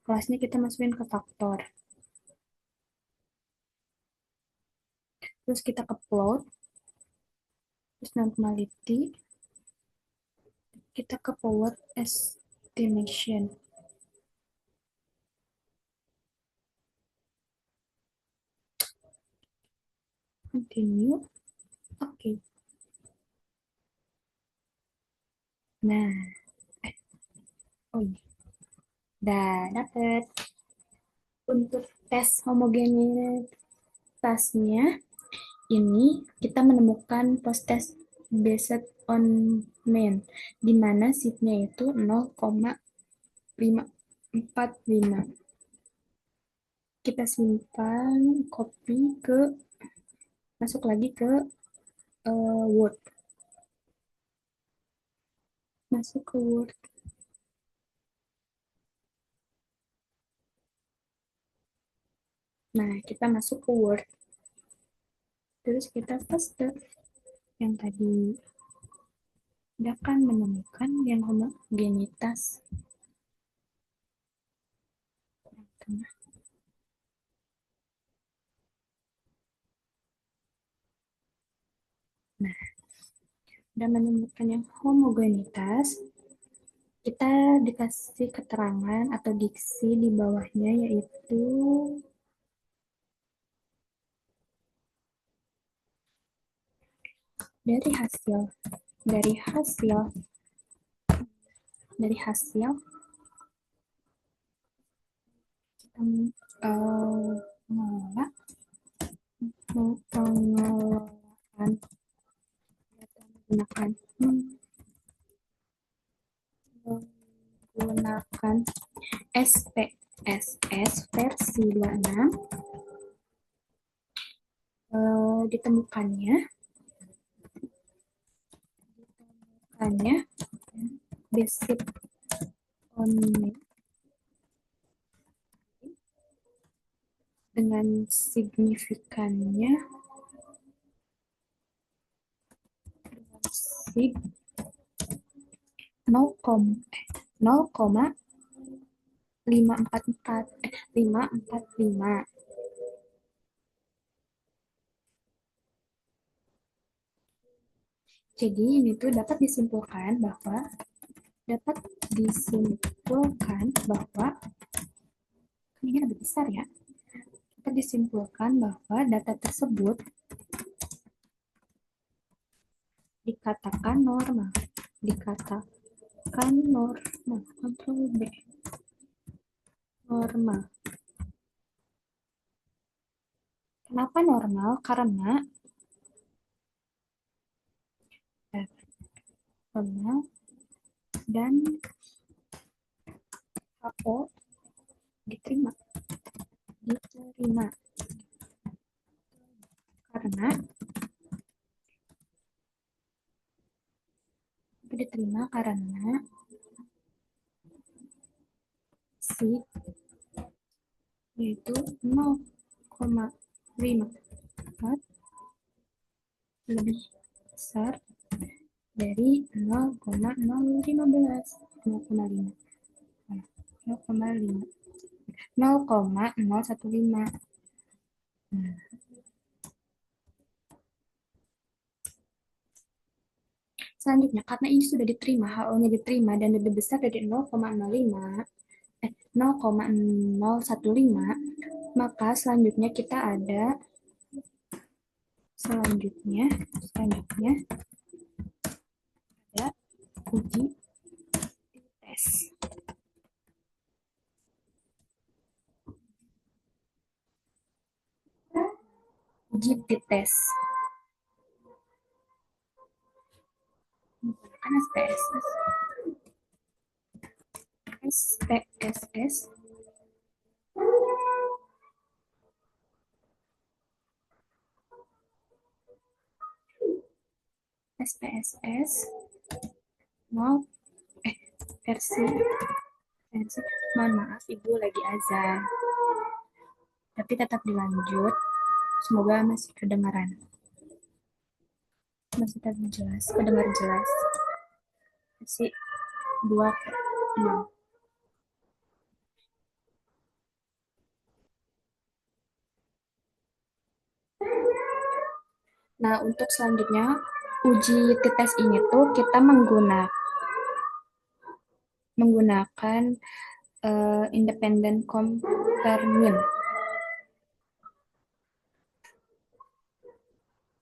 kelasnya kita masukin ke faktor, terus kita ke plot, terus normality, kita ke power estimation. Continue. Oke. Okay. Nah, oh iya. Udah dapet. Untuk tes homogenitasnya, ini kita menemukan post test based on mean, di mana seatnya itu 0,545. Kita simpan, copy masuk lagi ke Word. Masuk ke Word. Nah, kita masuk ke Word. Terus kita paste yang tadi. Dia akan menemukan yang homogenitas. Nah, dan menemukan yang homogenitas, kita dikasih keterangan atau diksi di bawahnya, yaitu dari hasil dari hasil dari hasil kita mengelola pengelolaan menggunakan menggunakan SP SPSS versi 26 ditemukannya basic on dengan signifikannya sig 0,545. Jadi ini tuh dapat disimpulkan bahwa ini lebih besar ya. Dapat disimpulkan bahwa data tersebut dikatakan normal. Dikatakan normal. Kontrol B. Normal. Kenapa normal? Karena normal dan HO diterima. Karena diterima karena si yaitu 0,54 lebih besar dari 0,015 0,5 0,5 0,015. Selanjutnya, karena ini sudah diterima, HO-nya diterima dan lebih besar dari 0,015, maka selanjutnya kita ada selanjutnya ada uji tes. Uji tes menggunakan SPSS. SPSS 0 versi mohon maaf ibu lagi azan, tapi tetap dilanjut, semoga masih kedengaran, masih terdengar jelas, versi 26. Nah, untuk selanjutnya uji tes ini tuh kita menggunakan independent compare-mean.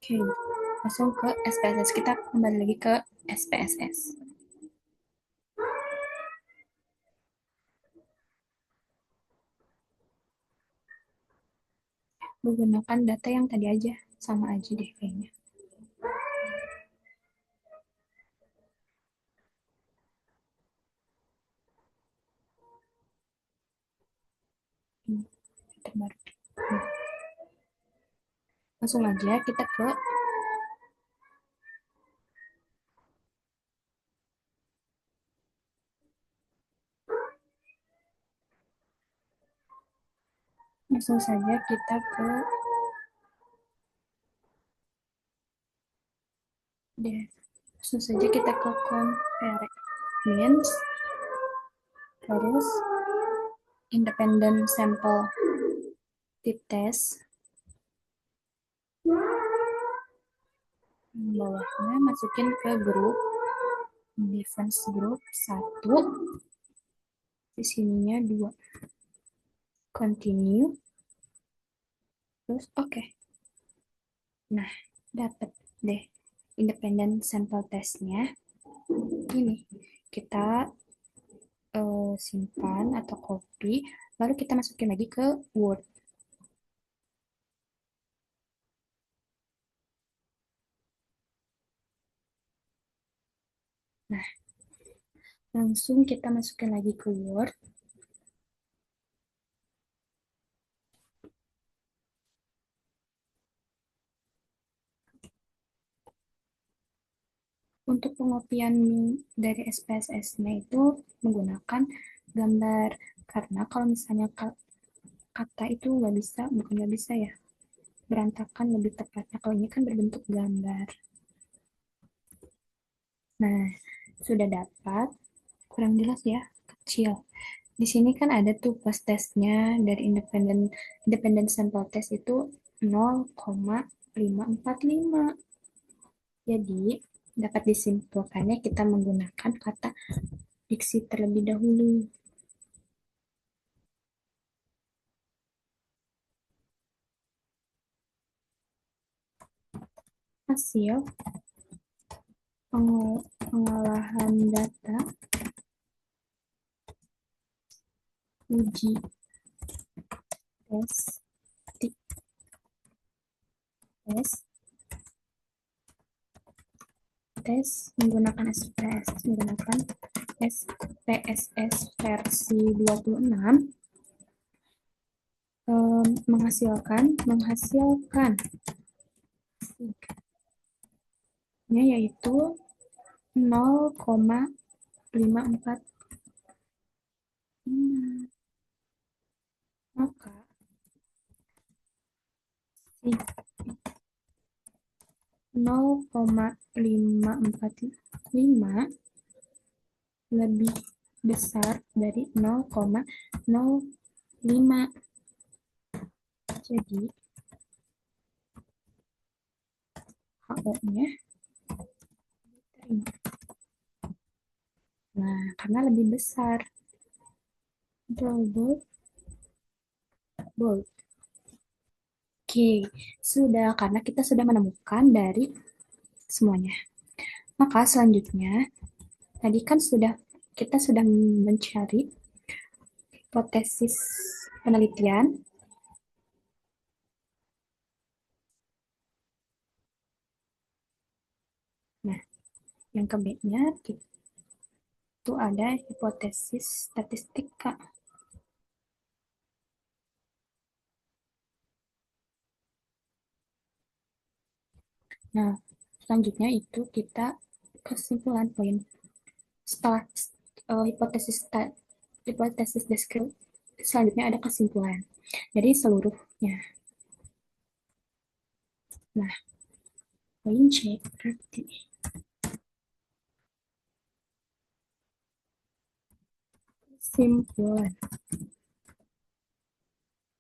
Oke, langsung ke SPSS. Kita kembali lagi ke SPSS. Menggunakan data yang tadi aja, sama aja deh kayaknya. Terbaru. Langsung aja kita ke langsung saja kita ke langsung saja kita ke compare means, terus independent sample t-test, bawahnya masukin ke grup difference group 1, di sininya 2, continue, terus oke. Nah, dapat deh independent sample testnya. Ini kita simpan atau copy, lalu kita masukin lagi ke Word. Nah, langsung kita masukin lagi ke Word. Untuk pengopian dari SPSS-nya itu menggunakan gambar. Karena kalau misalnya kata itu nggak bisa, bukan nggak bisa ya, berantakan lebih tepatnya. Kalau ini kan berbentuk gambar. Nah, sudah dapat, kurang jelas ya, kecil. Di sini kan ada tuh pas tesnya dari independen sample test itu 0,545. Jadi, dapat disimpulkannya kita menggunakan kata diksi terlebih dahulu. Hasil pengolahan data uji tes tes tes menggunakan SPSS versi 26 menghasilkan yaitu 0,545. Maka si 0,545 lebih besar dari 0,05. Jadi HO-nya diterima. Nah, karena lebih besar. Bold. Oke, sudah karena kita sudah menemukan dari semuanya. Maka selanjutnya, tadi kan kita sudah mencari hipotesis penelitian. Nah, yang ke B-nya itu ada hipotesis statistika. Nah, selanjutnya itu kita kesimpulan poin. Setelah hipotesis deskripsi, selanjutnya ada kesimpulan dari seluruhnya. Nah, poin C berarti kesimpulan.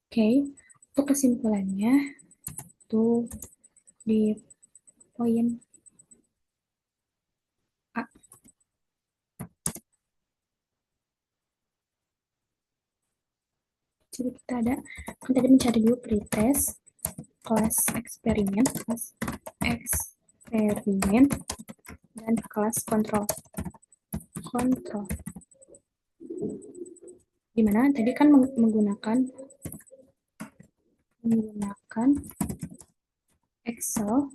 Oke, untuk kesimpulannya tuh di poin A. Jadi kita ada, kan tadi mencari dulu pretest, kelas eksperimen, dan kelas kontrol. Dimana tadi kan menggunakan Excel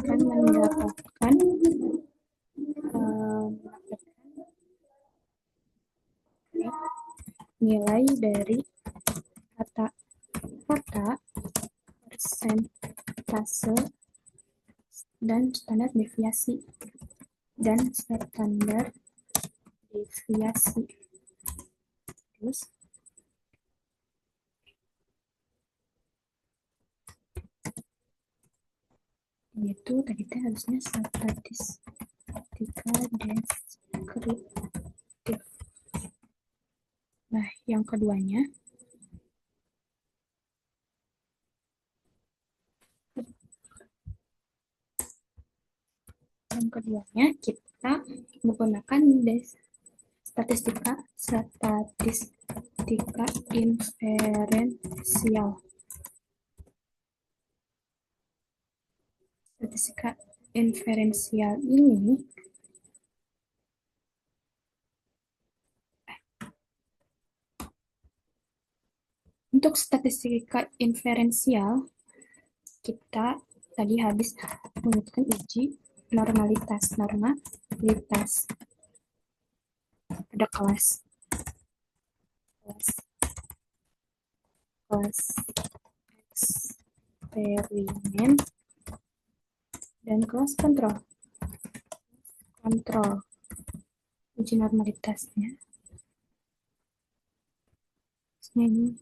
mendapatkan nilai dari kata persentase dan standar deviasi terus itu tadi harusnya statistika deskriptif. Nah, yang keduanya kita menggunakan statistika inferensial. Statistika inferensial ini untuk statistika inferensial kita tadi habis menggunakan uji normalitas ada kelas eksperimen dan kelas kontrol. Uji normalitasnya. Ini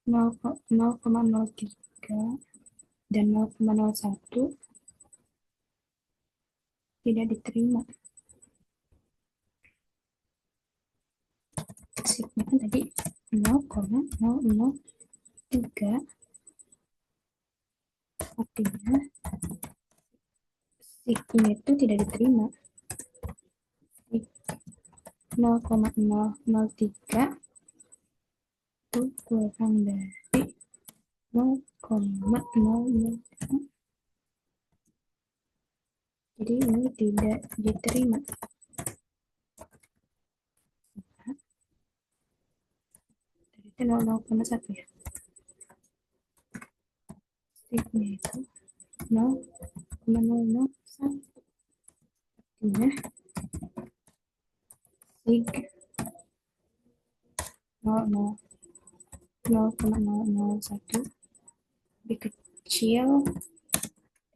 0,03 dan 0,01 tidak diterima. Sigma kan tadi 0,003, artinya sigma itu tidak diterima. 0,003 itu kurang dari 0,003, jadi ini tidak diterima. Itu 0,1 ya. Sigma itu 0,001, artinya sig 0,001 lebih kecil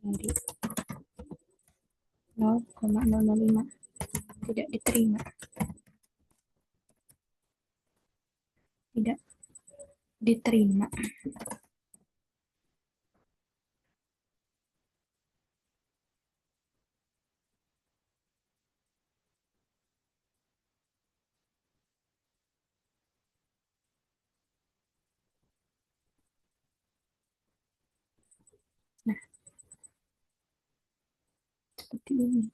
dari 0,005, tidak diterima. Tidak diterima. Nah, seperti ini.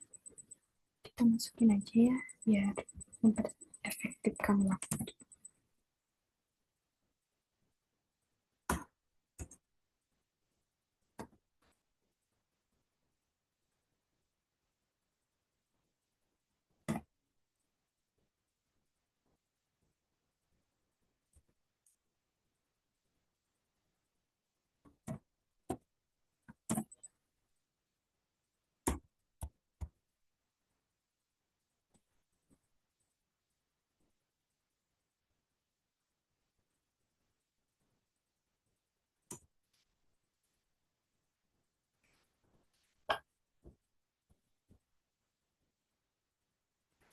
Kita masukin aja ya, biar memperefektifkan waktu.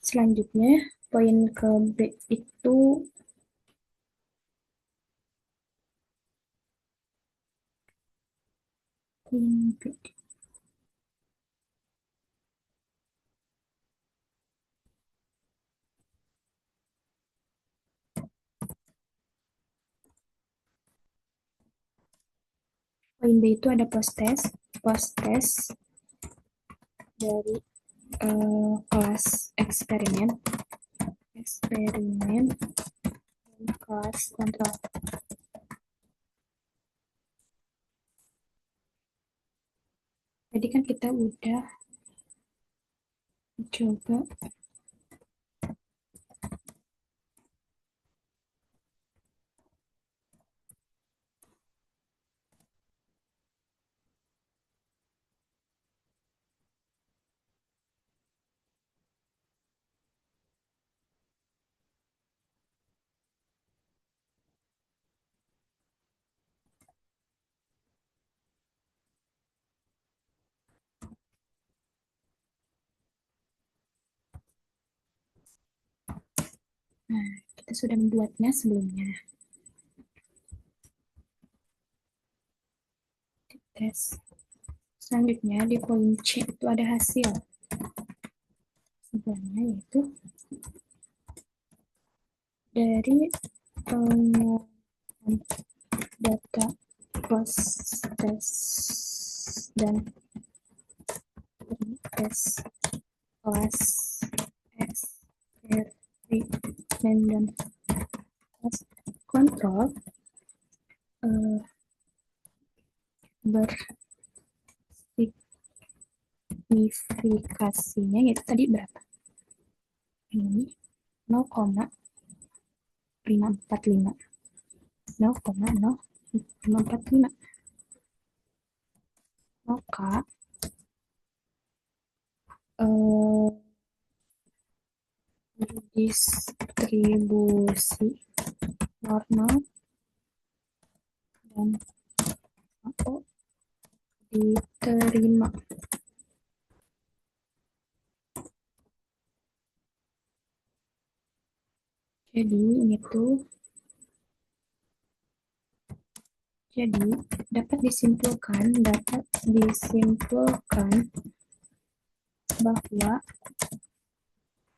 Selanjutnya, poin ke B itu poin B. Poin B itu ada post-test dari kelas eksperimen dan kelas kontrol. Tadi kan kita udah coba Nah, kita sudah membuatnya sebelumnya. Tes. Selanjutnya di poin C itu ada hasil. Sebenarnya yaitu dari data post test dan tes kelas eksperimen dan kelas kontrol bersignifikasinya yaitu tadi berapa? Ini 0,545. 0,0545. Maka distribusi normal dan diterima. Jadi ini tuh jadi dapat disimpulkan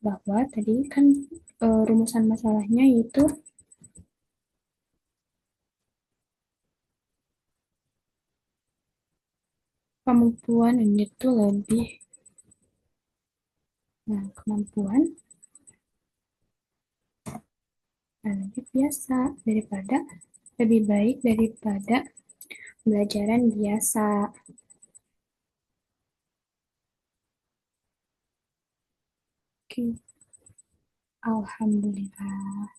bahwa tadi kan rumusan masalahnya itu kemampuan ini tuh lebih, nah kemampuan lebih biasa daripada lebih baik daripada pembelajaran biasa. Oke, alhamdulillah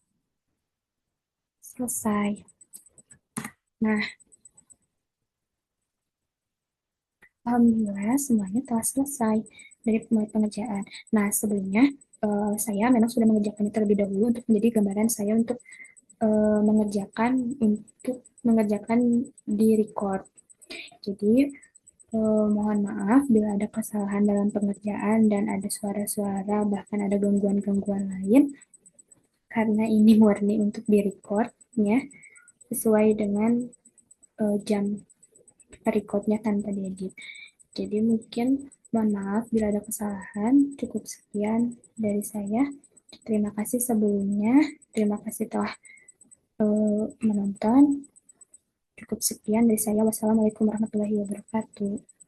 selesai. Nah, alhamdulillah semuanya telah selesai dari pengerjaan. Nah, sebelumnya saya memang sudah mengerjakannya terlebih dahulu untuk menjadi gambaran saya untuk mengerjakan di record. Jadi mohon maaf bila ada kesalahan dalam pengerjaan dan ada suara-suara bahkan ada gangguan-gangguan lain karena ini murni untuk di record ya sesuai dengan jam recordnya tanpa diedit. Jadi mungkin mohon maaf bila ada kesalahan. Cukup sekian dari saya. Terima kasih sebelumnya. Terima kasih telah menonton. Cukup sekian dari saya. Wassalamualaikum warahmatullahi wabarakatuh.